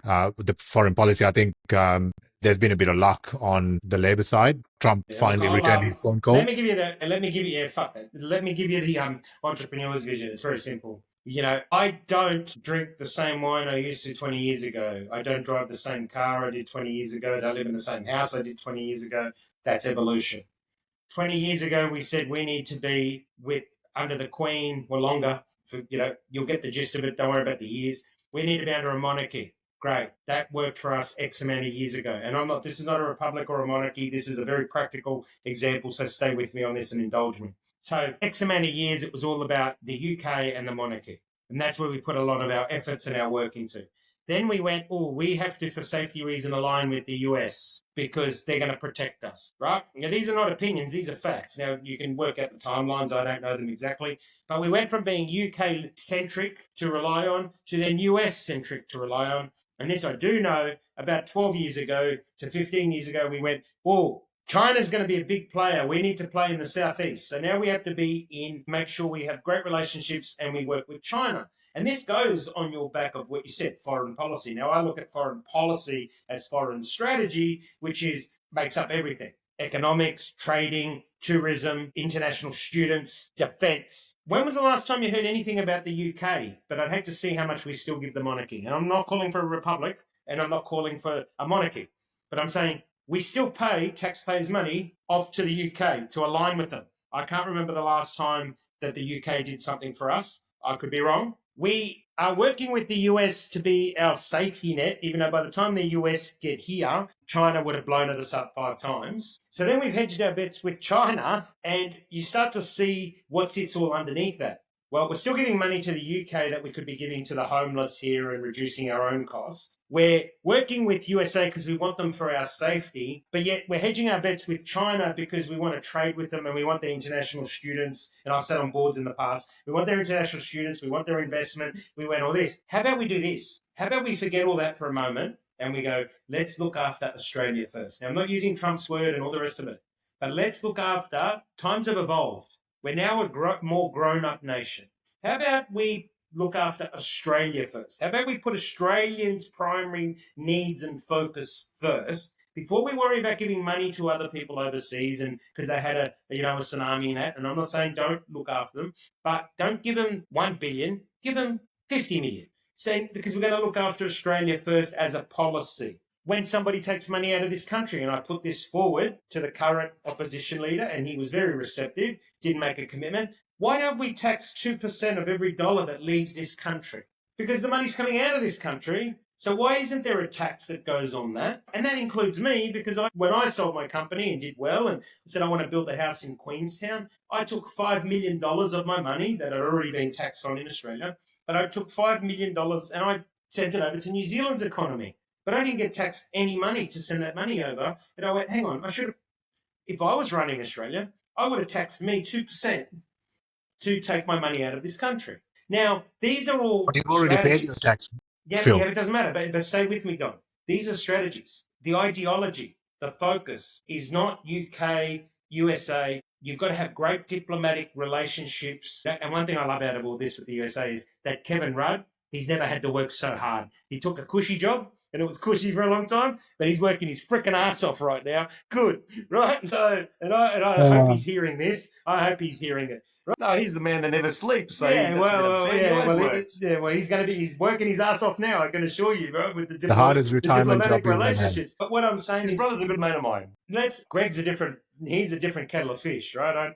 the foreign policy. I think there's been a bit of luck on the Labor side. Trump finally returned his phone call. Let me give you the entrepreneur's vision. It's very simple. I don't drink the same wine I used to 20 years ago. I don't drive the same car I did 20 years ago. I don't live in the same house I did 20 years ago. That's evolution. 20 years ago, we said we need to be under the Queen or longer. You'll get the gist of it. Don't worry about the years. We need to be under a monarchy. Great. That worked for us X amount of years ago. And this is not a republic or a monarchy. This is a very practical example. So stay with me on this and indulge me. So X amount of years, it was all about the UK and the monarchy. And that's where we put a lot of our efforts and our work into. Then we went, we have to, for safety reason, align with the US because they're going to protect us, right? Now, these are not opinions. These are facts. Now, you can work out the timelines. I don't know them exactly. But we went from being UK-centric to rely on to then US-centric to rely on. And this I do know, about 12 years ago to 15 years ago, we went, China's going to be a big player. We need to play in the Southeast. So now we have to make sure we have great relationships and we work with China. And this goes on your back of what you said, foreign policy. Now, I look at foreign policy as foreign strategy, which makes up everything. Economics, trading, tourism, international students, defence. When was the last time you heard anything about the UK? But I'd hate to see how much we still give the monarchy. And I'm not calling for a republic, and I'm not calling for a monarchy. But I'm saying we still pay taxpayers' money off to the UK to align with them. I can't remember the last time that the UK did something for us. I could be wrong. We are working with the US to be our safety net, even though by the time the US get here, China would have blown us up 5 times. So then we've hedged our bets with China, and you start to see what sits all underneath that. Well, we're still giving money to the UK that we could be giving to the homeless here and reducing our own costs. We're working with USA because we want them for our safety, but yet we're hedging our bets with China because we want to trade with them and we want their international students. And I've sat on boards in the past. We want their international students. We want their investment. We want all this. How about we do this? How about we forget all that for a moment and we go, let's look after Australia first. Now, I'm not using Trump's word and all the rest of it, but let's look after, times have evolved. We're now a more grown-up nation. How about we look after Australia first? How about we put Australians' primary needs and focus first before we worry about giving money to other people overseas and because they had a tsunami and that? And I'm not saying don't look after them, but don't give them 1 billion, give them 50 million. Because we're going to look after Australia first as a policy. When somebody takes money out of this country, and I put this forward to the current opposition leader, and he was very receptive, didn't make a commitment, why don't we tax 2% of every dollar that leaves this country? Because the money's coming out of this country, so why isn't there a tax that goes on that? And that includes me, because when I sold my company and did well and said I want to build a house in Queenstown, I took $5 million of my money that had already been taxed on in Australia, but I took $5 million and I sent it over to New Zealand's economy. But I didn't get taxed any money to send that money over. And I went, hang on, if I was running Australia, I would have taxed me 2% to take my money out of this country. Now, these are all But you've already paid your tax. Yeah, it doesn't matter. But stay with me, Don. These are strategies. The ideology, the focus is not UK, USA. You've got to have great diplomatic relationships. And one thing I love out of all this with the USA is that Kevin Rudd, he's never had to work so hard. He took a cushy job, and it was cushy for a long time, but he's working his frickin' ass off right now. Good, right? So, and I hope he's hearing this. I hope he's hearing it. Right? No, he's the man that never sleeps. So he's working his ass off now. I can assure you, right? With the hardest retirement job you'll relationships. But what I'm saying his is, brother's a good mate of mine. Greg's he's a different kettle of fish, right?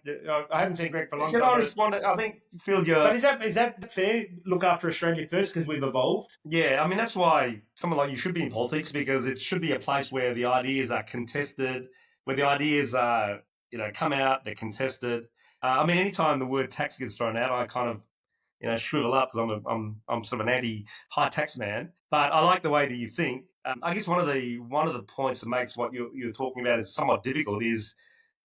I haven't seen Greg for a long time. Can I respond? I think, Phil, But is that fair? Look after Australia first because we've evolved? Yeah, I mean, that's why someone like you should be in politics, because it should be a place where the ideas are contested, where the ideas are, come out, they're contested. I mean, anytime the word tax gets thrown out, I kind of, shrivel up because I'm sort of an anti-high tax man. But I like the way that you think. I guess one of the points that makes what you're talking about is somewhat difficult is,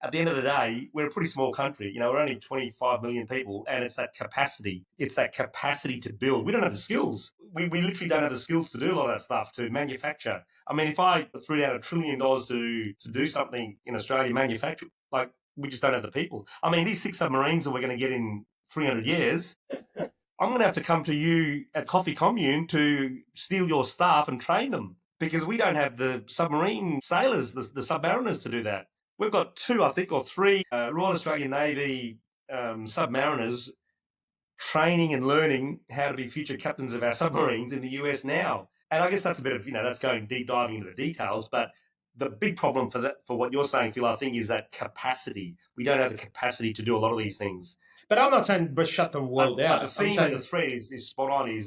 at the end of the day, we're a pretty small country. We're only 25 million people, and it's that capacity. It's that capacity to build. We don't have the skills. We literally don't have the skills to do a lot of that stuff, to manufacture. I mean, if I threw down $1 trillion to do something in Australia, manufacture, we just don't have the people. I mean, these 6 submarines that we're going to get in 300 years, I'm going to have to come to you at Coffee Commune to steal your staff and train them, because we don't have the submarine sailors, the submariners to do that. We've got 2, I think, or 3 Royal Australian Navy submariners training and learning how to be future captains of our submarines in the US now. And I guess that's a bit of, that's going deep diving into the details, but the big problem for what you're saying, Phil, I think, is that capacity. We don't have the capacity to do a lot of these things. But I'm not saying shut the world out. The theme of the thread is spot on.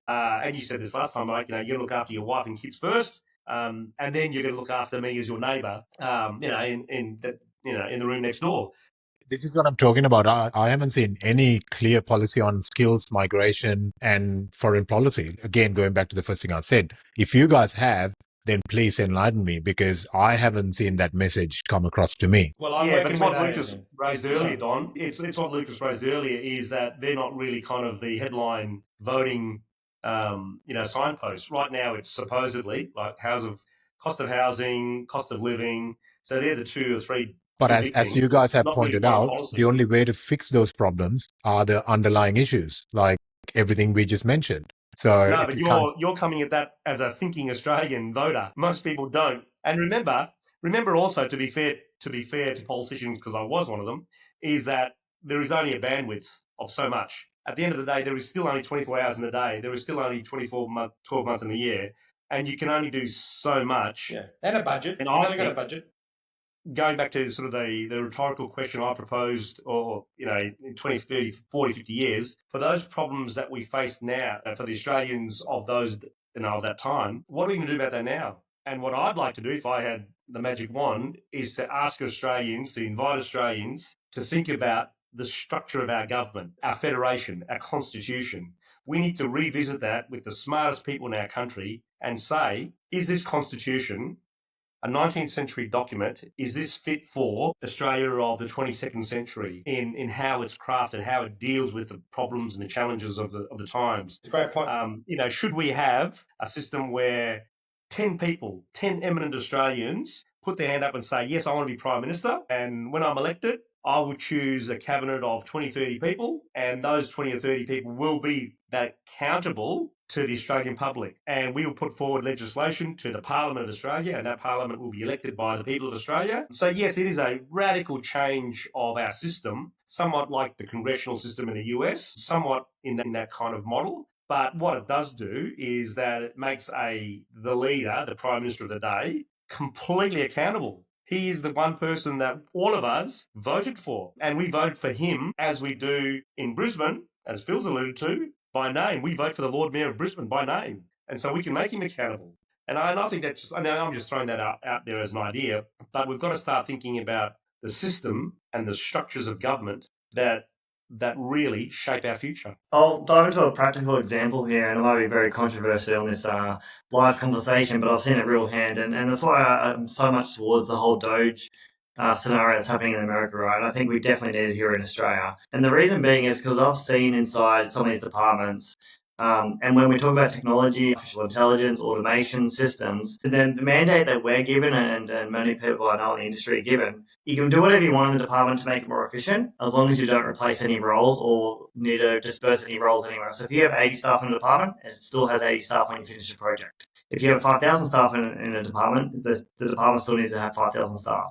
And you said this last time, you look after your wife and kids first, and then you're going to look after me as your neighbour, in the room next door. This is what I'm talking about. I haven't seen any clear policy on skills, migration, and foreign policy. Again, going back to the first thing I said, if you guys have, then please enlighten me, because I haven't seen that message come across to me. Well, but what Lucas raised earlier, Don, it's what Lucas raised earlier, is that they're not really kind of the headline voting, signposts. Right now, it's supposedly like cost of housing, cost of living. So they're the 2 or 3. But as you guys have pointed out, the only way to fix those problems are the underlying issues, like everything we just mentioned. So no, but you're coming at that as a thinking Australian voter. Most people don't. And remember also, to be fair to politicians, because I was one of them, is that there is only a bandwidth of so much. At the end of the day, there is still only 24 hours in the day. There is still only 12 months in the year, and you can only do so much. Yeah, and a budget. And I've only got a budget. going back to sort of the rhetorical question I proposed, or, in 20, 30, 40, 50 years, for those problems that we face now, for the Australians of those, of that time, what are we going to do about that now? And what I'd like to do, if I had the magic wand, is to invite Australians to think about the structure of our government, our federation, our constitution. We need to revisit that with the smartest people in our country and say, is this constitution a 19th century document? Is this fit for Australia of the 22nd century in how it's crafted, how it deals with the problems and the challenges of the times? It's a great point. Should we have a system where 10 people, 10 eminent Australians put their hand up and say, yes, I want to be Prime Minister, and when I'm elected, I would choose a cabinet of 20, 30 people, and those 20 or 30 people will be accountable to the Australian public. And we will put forward legislation to the Parliament of Australia, and that Parliament will be elected by the people of Australia. So yes, it is a radical change of our system, somewhat like the congressional system in the US, somewhat in that kind of model. But what it does do is that it makes the leader, the Prime Minister of the day, completely accountable. He is the one person that all of us voted for. And we vote for him, as we do in Brisbane, as Phil's alluded to, by name. We vote for the Lord Mayor of Brisbane by name. And so we can make him accountable. And I think I'm just throwing that out there as an idea, but we've got to start thinking about the system and the structures of government that really shape our future. I'll dive into a practical example here, and it might be very controversial on this live conversation, but I've seen it real hand, and that's why I'm so much towards the whole Doge scenario that's happening in America, right? I think we definitely need it here in Australia. And the reason being is because I've seen inside some of these departments, and when we talk about technology, artificial intelligence, automation systems, the mandate that we're given and many people I know in the industry are given, you can do whatever you want in the department to make it more efficient, as long as you don't replace any roles or need to disperse any roles anywhere. So if you have 80 staff in a department, it still has 80 staff when you finish the project. If you have 5,000 staff in a department, the department still needs to have 5,000 staff.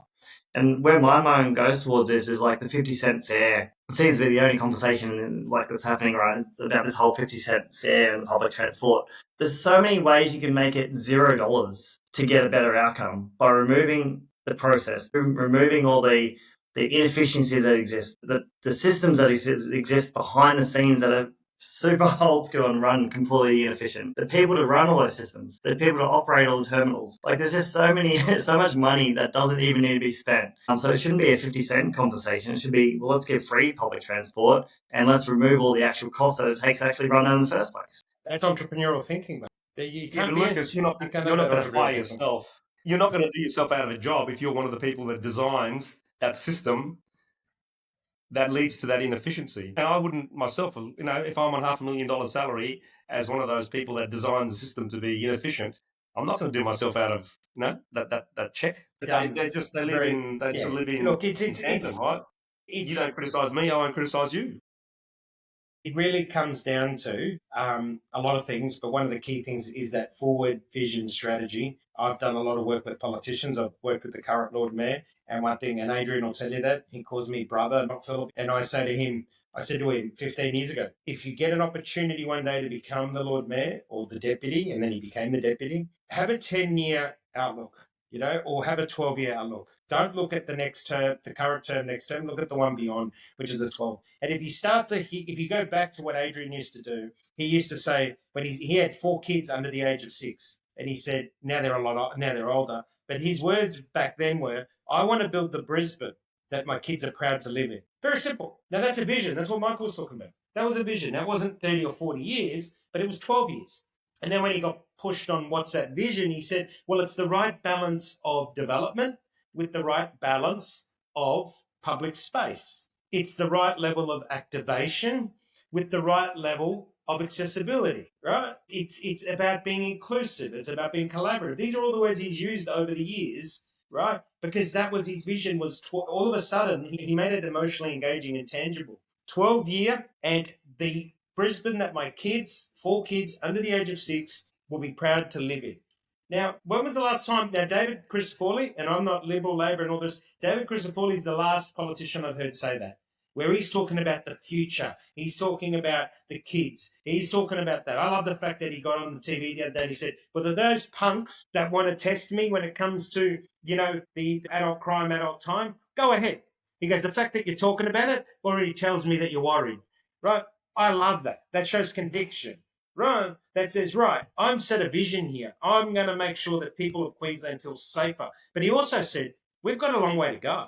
And where my mind goes towards this is like the 50-cent fare. It seems to be the only conversation that's happening, right? It's about this whole 50-cent fare in public transport. There's so many ways you can make it $0 to get a better outcome by removing the process, removing all the inefficiencies that exist, the systems that exist behind the scenes that are super old school and run completely inefficient. The people to run all those systems, the people to operate all the terminals. Like there's just so much money that doesn't even need to be spent. So it shouldn't be a 50-cent conversation. It should be, well, let's give free public transport and let's remove all the actual costs that it takes to actually run that in the first place. That's entrepreneurial thinking, mate. You can't Lucas, you're not going to fire yourself. You're not going to do yourself out of a job if you're one of the people that designs that system that leads to that inefficiency. And I wouldn't myself, if I'm on $500,000 salary as one of those people that design the system to be inefficient, I'm not going to do myself out of that check. They live in Look, it's tandem, right? You don't criticise me, I won't criticise you. It really comes down to a lot of things, but one of the key things is that forward vision strategy. I've done a lot of work with politicians. I've worked with the current Lord Mayor, and one thing, and Adrian will tell you that, he calls me brother, not Philip, and I said to him 15 years ago, if you get an opportunity one day to become the Lord Mayor or the deputy, and then he became the deputy, have a 10-year outlook, or have a 12-year outlook. Don't look at the next term, the current term, next term. Look at the one beyond, which is a 12. And if you go back to what Adrian used to do, he used to say when he had 4 kids under the age of 6, and he said now they're older. But his words back then were, "I want to build the Brisbane that my kids are proud to live in." Very simple. Now that's a vision. That's what Michael was talking about. That was a vision. That wasn't 30 or 40 years, but it was 12 years. And then when he got pushed on what's that vision, he said, well, it's the right balance of development with the right balance of public space. It's the right level of activation with the right level of accessibility, right? It's about being inclusive. It's about being collaborative. These are all the words he's used over the years, right? Because that was his vision, was all of a sudden he made it emotionally engaging and tangible. 12-year, and the Brisbane that my 4 kids under the age of 6 will be proud to live in. Now, when was the last time? Now, David Crisafulli, and I'm not Liberal, Labor and all this, David Crisafulli is the last politician I've heard say that. where he's talking about the future. He's talking about the kids. He's talking about that. I love the fact that he got on the TV the other day and he said, well, are those punks that want to test me when it comes to, the adult crime, adult time? Go ahead. He goes, the fact that you're talking about it already tells me that you're worried, right? I love that. That shows conviction, right? That says, right, I'm set a vision here. I'm going to make sure that people of Queensland feel safer. But he also said, we've got a long way to go.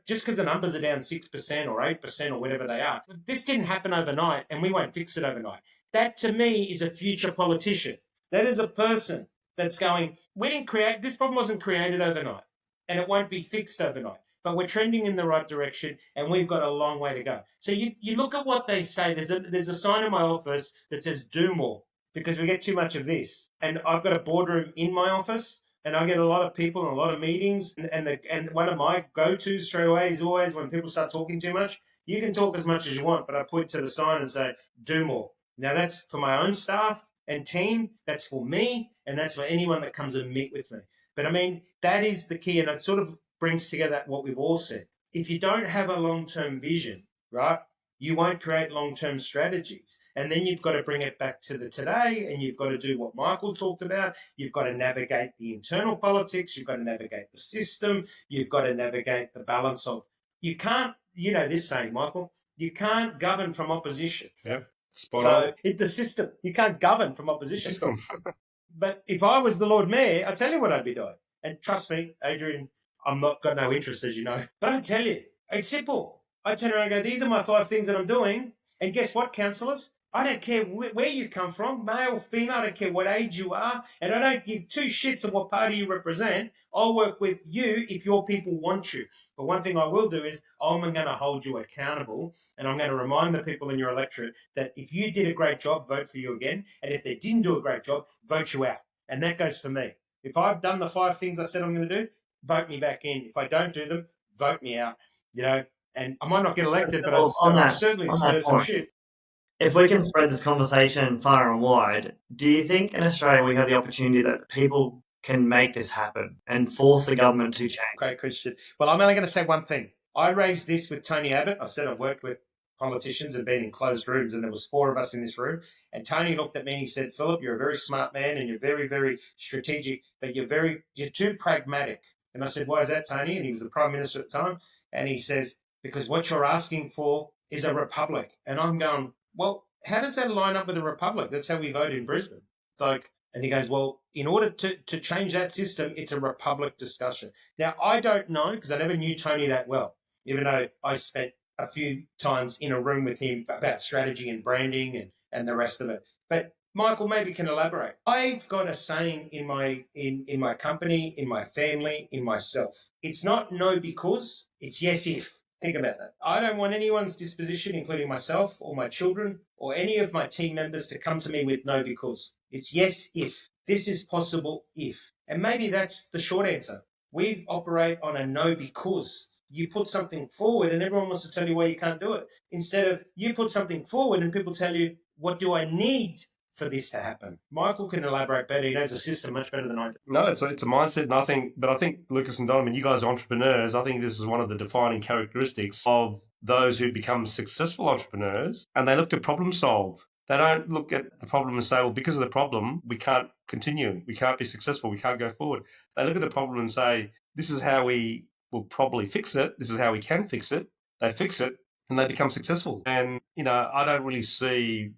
Just because the numbers are down 6% or 8% or whatever they are, this didn't happen overnight and we won't fix it overnight. That to me is a future politician. That is a person that's going, this problem wasn't created overnight and it won't be fixed overnight, but we're trending in the right direction and we've got a long way to go. So you look at what they say, there's a sign in my office that says do more because we get too much of this. And I've got a boardroom in my office. And I get a lot of people and a lot of meetings. And one of my go-tos straight away is always when people start talking too much, you can talk as much as you want, but I point to the sign and say, do more. Now, that's for my own staff and team. That's for me. And that's for anyone that comes and meet with me. But, I mean, that is the key. And it sort of brings together what we've all said. If you don't have a long-term vision, right, you won't create long-term strategies. And then you've got to bring it back to the today and you've got to do what Michael talked about. You've got to navigate the internal politics. You've got to navigate the system. You've got to navigate the balance of, you can't, this saying, Michael, you can't govern from opposition. Yeah, spot on. So the system, you can't govern from opposition. System. But if I was the Lord Mayor, I'll tell you what I'd be doing. And trust me, Adrian, I'm not got no interest, as you know. But I tell you, it's simple. I turn around and go, these are my 5 things that I'm doing. And guess what, councillors? I don't care where you come from, male, female, I don't care what age you are. And I don't give 2 shits of what party you represent. I'll work with you if your people want you. But one thing I will do is I'm going to hold you accountable. And I'm going to remind the people in your electorate that if you did a great job, vote for you again. And if they didn't do a great job, vote you out. And that goes for me. If I've done the 5 things I said I'm going to do, vote me back in. If I don't do them, vote me out. And I might not get elected, but I'll certainly stir some shit. If we can spread this conversation far and wide, do you think in Australia we have the opportunity that people can make this happen and force the government to change? Great question. Well, I'm only going to say one thing. I raised this with Tony Abbott. I've said I've worked with politicians and been in closed rooms, and there was 4 of us in this room. And Tony looked at me and he said, Philip, you're a very smart man and you're very, very strategic, but you're too pragmatic. And I said, why is that, Tony? And he was the Prime Minister at the time. And he says, because what you're asking for is a republic. And I'm going, well, how does that line up with a republic? That's how we vote in Brisbane. And he goes, well, in order to change that system, it's a republic discussion. Now, I don't know, because I never knew Tony that well, even though I spent a few times in a room with him about strategy and branding and the rest of it. But Michael maybe can elaborate. I've got a saying in my company, in my family, in myself. It's not no because, it's yes if. Think about that. I don't want anyone's disposition, including myself or my children or any of my team members, to come to me with no because. It's yes if. This is possible if. And maybe that's the short answer. We operate on a no because. You put something forward and everyone wants to tell you why you can't do it. Instead of you put something forward and people tell you, what do I need for this to happen? Michael can elaborate better. He knows the system much better than I do. No, it's a mindset, and I think Lucas and Donovan, you guys are entrepreneurs. I think this is one of the defining characteristics of those who become successful entrepreneurs, and they look to problem solve. They don't look at the problem and say, well, because of the problem, we can't continue. We can't be successful. We can't go forward. They look at the problem and say, this is how we will probably fix it. This is how we can fix it. They fix it and they become successful. And, I don't really see,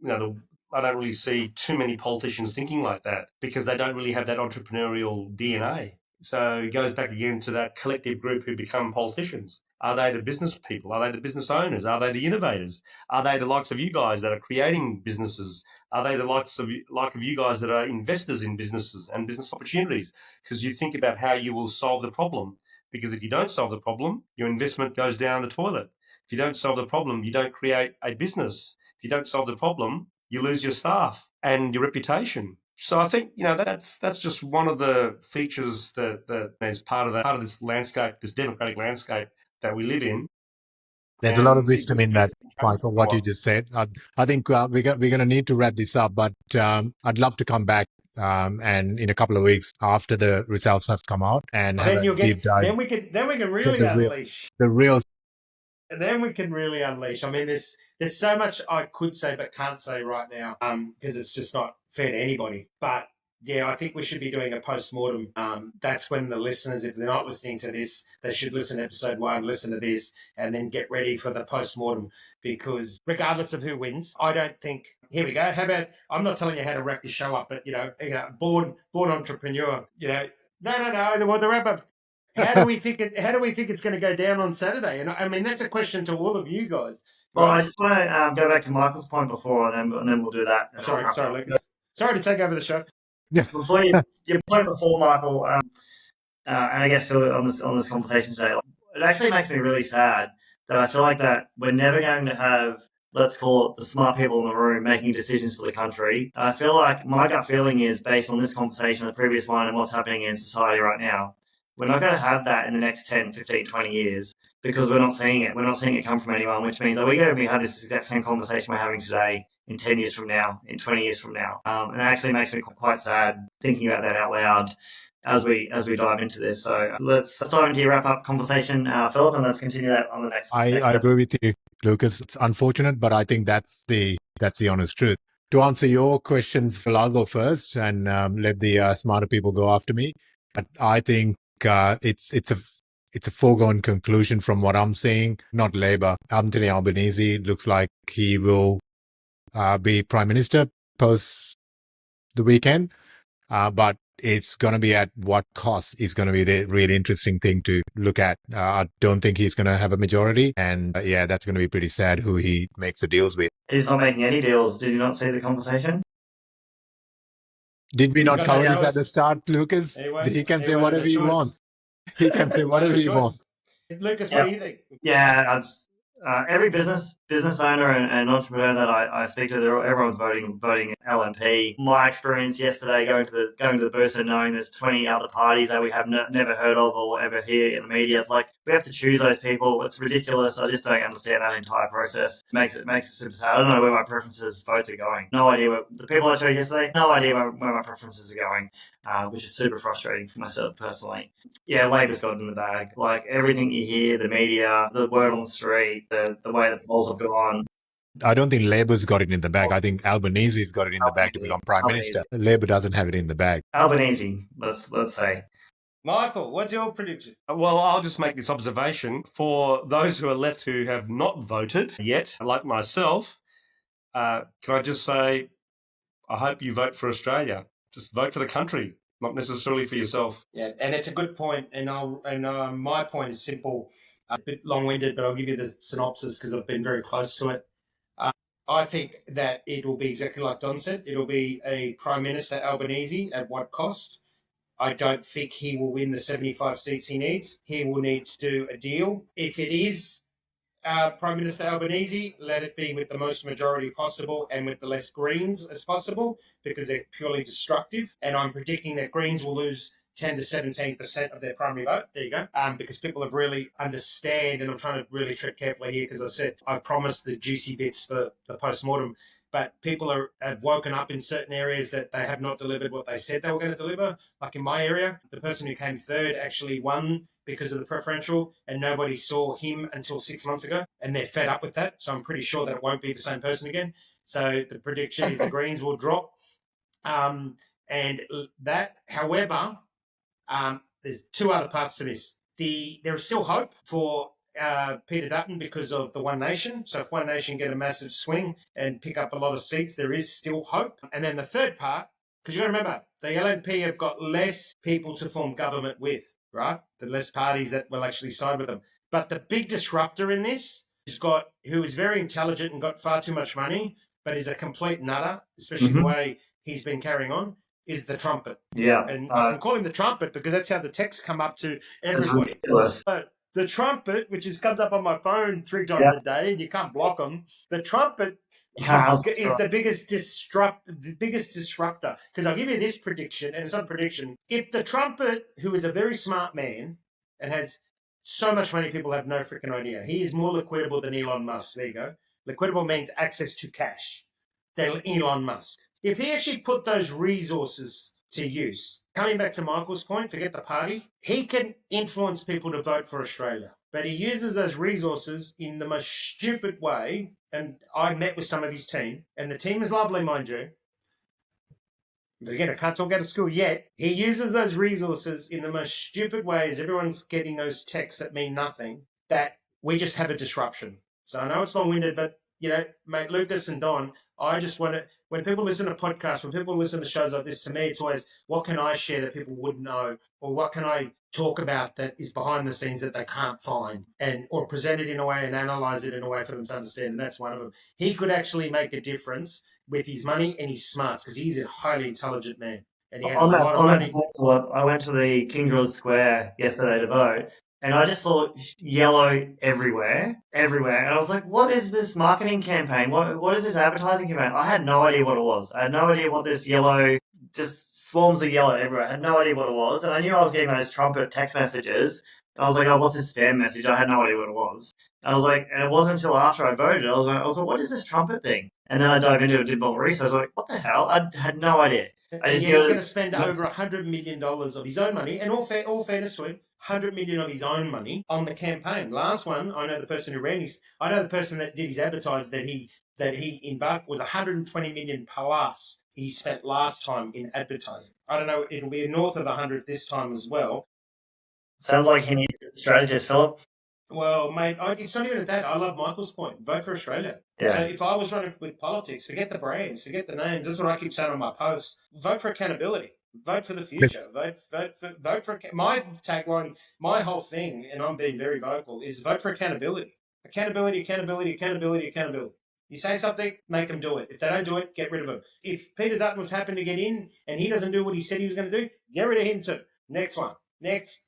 I don't really see too many politicians thinking like that because they don't really have that entrepreneurial DNA. So it goes back again to that collective group who become politicians. Are they the business people? Are they the business owners? Are they the innovators? Are they the likes of you guys that are creating businesses? Are they the likes of you guys that are investors in businesses and business opportunities? Because you think about how you will solve the problem. Because if you don't solve the problem, your investment goes down the toilet. If you don't solve the problem, you don't create a business. If you don't solve the problem, you lose your staff and your reputation. So I think, that's just one of the features that is part of this landscape, this democratic landscape that we live in. There's a lot of wisdom in that, Michael, what you just said. I think we're going to need to wrap this up, but I'd love to come back and in a couple of weeks after the results have come out and have a deep dive. Then we can really unleash the real then we can really unleash. I mean, there's so much I could say but can't say right now, because it's just not fair to anybody. But yeah, I think we should be doing a post-mortem. That's when the listeners, if they're not listening to this, they should listen to episode 1, listen to this, and then get ready for the post-mortem. Because regardless of who wins, I don't think. Here we go. How about, I'm not telling you how to wrap your show up, but born entrepreneur. No. The wrap up. How do we think it's going to go down on Saturday? And I mean, that's a question to all of you guys. Well, I just want to go back to Michael's point before, and then we'll do that. Sorry, Lucas. Sorry to take over the show. Yeah. Before your point before, Michael, and I guess Phil, on this conversation today, it actually makes me really sad that I feel like that we're never going to have, let's call it, the smart people in the room making decisions for the country. I feel like my gut feeling is, based on this conversation, the previous one, and what's happening in society right now, we're not going to have that in the next 10, 15, 20 years because we're not seeing it. We're not seeing it come from anyone, which means, are we going to have this exact same conversation we're having today in 10 years from now, in 20 years from now? And it actually makes me quite sad thinking about that out loud as we dive into this. So let's dive into your wrap-up conversation, Philip, and let's continue that on the next. I agree with you, Lucas. It's unfortunate, but I think that's the honest truth. To answer your question, Phil, I'll go first and let the smarter people go after me. But I think it's a foregone conclusion from what I'm seeing. Not Labour. Anthony Albanese looks like he will be Prime Minister post the weekend. But it's going to be at what cost is going to be the really interesting thing to look at. I don't think he's going to have a majority. And that's going to be pretty sad who he makes the deals with. He's not making any deals. Did you not see the conversation? Did we not cover this at the start, Lucas? He can say whatever he wants. He can say whatever he wants. Lucas, what do you think? Yeah, every business owner and entrepreneur that I speak to, everyone's voting LNP. My experience yesterday going to the booth and knowing there's 20 other parties that we have never heard of or ever hear in the media. It's like we have to choose those people. It's ridiculous. I just don't understand that entire process. It makes it super sad. I don't know where my votes are going. No idea where the people I chose yesterday. No idea where my preferences are going, which is super frustrating for myself personally. Yeah, Labor's got it in the bag. Like everything you hear, the media, the word on the street, the way the polls have gone. I don't think Labor's got it in the bag. I think Albanese's got it in the bag to become Prime Minister. Labor doesn't have it in the bag. Albanese, let's say. Michael, what's your prediction? Well, I'll just make this observation. For those who are left who have not voted yet, like myself, can I just say, I hope you vote for Australia. Just vote for the country, not necessarily for yourself. Yeah, and it's a good point. And my point is simple, a bit long-winded, but I'll give you the synopsis because I've been very close to it. I think that it will be exactly like Don said. It'll be a Prime Minister Albanese at what cost? I don't think he will win the 75 seats he needs. He will need to do a deal. If it is Prime Minister Albanese, let it be with the most majority possible and with the less Greens as possible because they're purely destructive. And I'm predicting that Greens will lose 10 to 17% of their primary vote. There you go. Because people have really understand, and I'm trying to really tread carefully here because I said I promised the juicy bits for the post-mortem, but people have woken up in certain areas that they have not delivered what they said they were going to deliver. Like in my area, the person who came third actually won because of the preferential, and nobody saw him until 6 months ago, and they're fed up with that. So I'm pretty sure that it won't be the same person again. So the prediction is the Greens will drop. And that, however, there's two other parts to this. There is still hope for Peter Dutton because of the One Nation. So if One Nation get a massive swing and pick up a lot of seats, there is still hope. And then the third part, because you've got to remember, the LNP have got less people to form government with, right? The less parties that will actually side with them. But the big disruptor in this who is very intelligent and got far too much money, but is a complete nutter, especially the way he's been carrying on, is the trumpet. Yeah. And I can call him the trumpet because that's how the texts come up to everybody. But the trumpet, which comes up on my phone 3 times a day, and you can't block them. The trumpet is the biggest disruptor. Because I'll give you this prediction, and it's not a prediction. If the trumpet, who is a very smart man and has so much money, people have no freaking idea. He is more liquidable than Elon Musk. There you go. Liquidable means access to cash. Than Elon Musk. If he actually put those resources to use. Coming back to Michael's point, forget the party, he can influence people to vote for Australia, but he uses those resources in the most stupid way. And I met with some of his team, and the team is lovely, mind you. But again, I can't talk out of school yet. He uses those resources in the most stupid ways. Everyone's getting those texts that mean nothing, that we just have a disruption. So I know it's long-winded, but, mate, Lucas and Don, I just want to, when people listen to podcasts, when people listen to shows like this, to me, it's always, what can I share that people wouldn't know? Or what can I talk about that is behind the scenes that they can't find? Or present it in a way and analyze it in a way for them to understand. And that's one of them. He could actually make a difference with his money and his smarts, because he's a highly intelligent man. And he has a lot of money. I went to the King George Square yesterday to vote, and I just saw yellow everywhere. And I was like, what is this marketing campaign? What is this advertising campaign? I had no idea what it was. I had no idea what this yellow, just swarms of yellow everywhere. I had no idea what it was. And I knew I was getting those trumpet text messages. And I was like, oh, what's this spam message? I had no idea what it was. I was like, and it wasn't until after I voted, I was like, what is this trumpet thing? And then I dove into it, did more research. I was like, what the hell? I had no idea. He's going to spend over $100 million of his own money, and all fairness to him, $100 million of his own money on the campaign. Last one, I know the person who ran I know the person that did his advertising that he embarked was $120 million plus he spent last time in advertising. I don't know, it'll be north of 100 this time as well. Sounds like he needs a strategist, Philip. Well, mate, it's not even that. I love Michael's point. Vote for Australia. Yeah. So if I was running with politics, forget the brands, forget the names. That's what I keep saying on my posts. Vote for accountability. Vote for the future. Yes. Vote for my tagline, my whole thing, and I'm being very vocal, is vote for accountability. Accountability. You say something, make them do it. If they don't do it, get rid of them. If Peter Dutton was happy to get in and he doesn't do what he said he was going to do, get rid of him too. Next one. Next,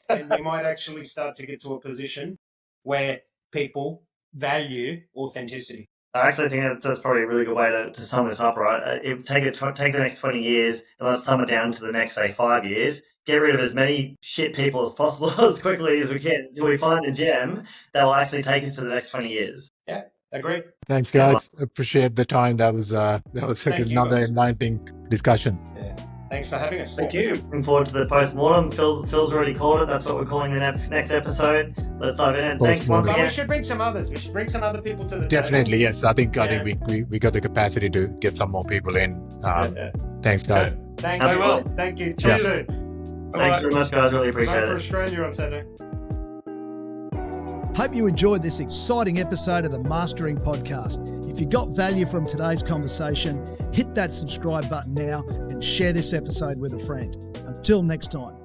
and we might actually start to get to a position where people value authenticity. I actually think that's probably a really good way to sum this up, right? Take the next 20 years and let's sum it down to the next, say, 5 years. Get rid of as many shit people as possible as quickly as we can until we find the gem that will actually take us to the next 20 years. Yeah, agree. Thanks, guys. Appreciate the time. That was another enlightening discussion. Yeah. Thanks for having us. Thank you. Looking forward to the post-mortem. Phil's already called it. That's what we're calling the next episode. Let's dive in. And thanks once again. We should bring some others. We should bring some other people to the Definitely, table. yes. I think we got the capacity to get some more people in. Thanks, guys. Thank you. Well. Thank you. Yeah. Thanks very much, guys. Really appreciate Vote for it. Australia on Saturday. Hope you enjoyed this exciting episode of the Mastering Podcast. If you got value from today's conversation, hit that subscribe button now and share this episode with a friend. Until next time.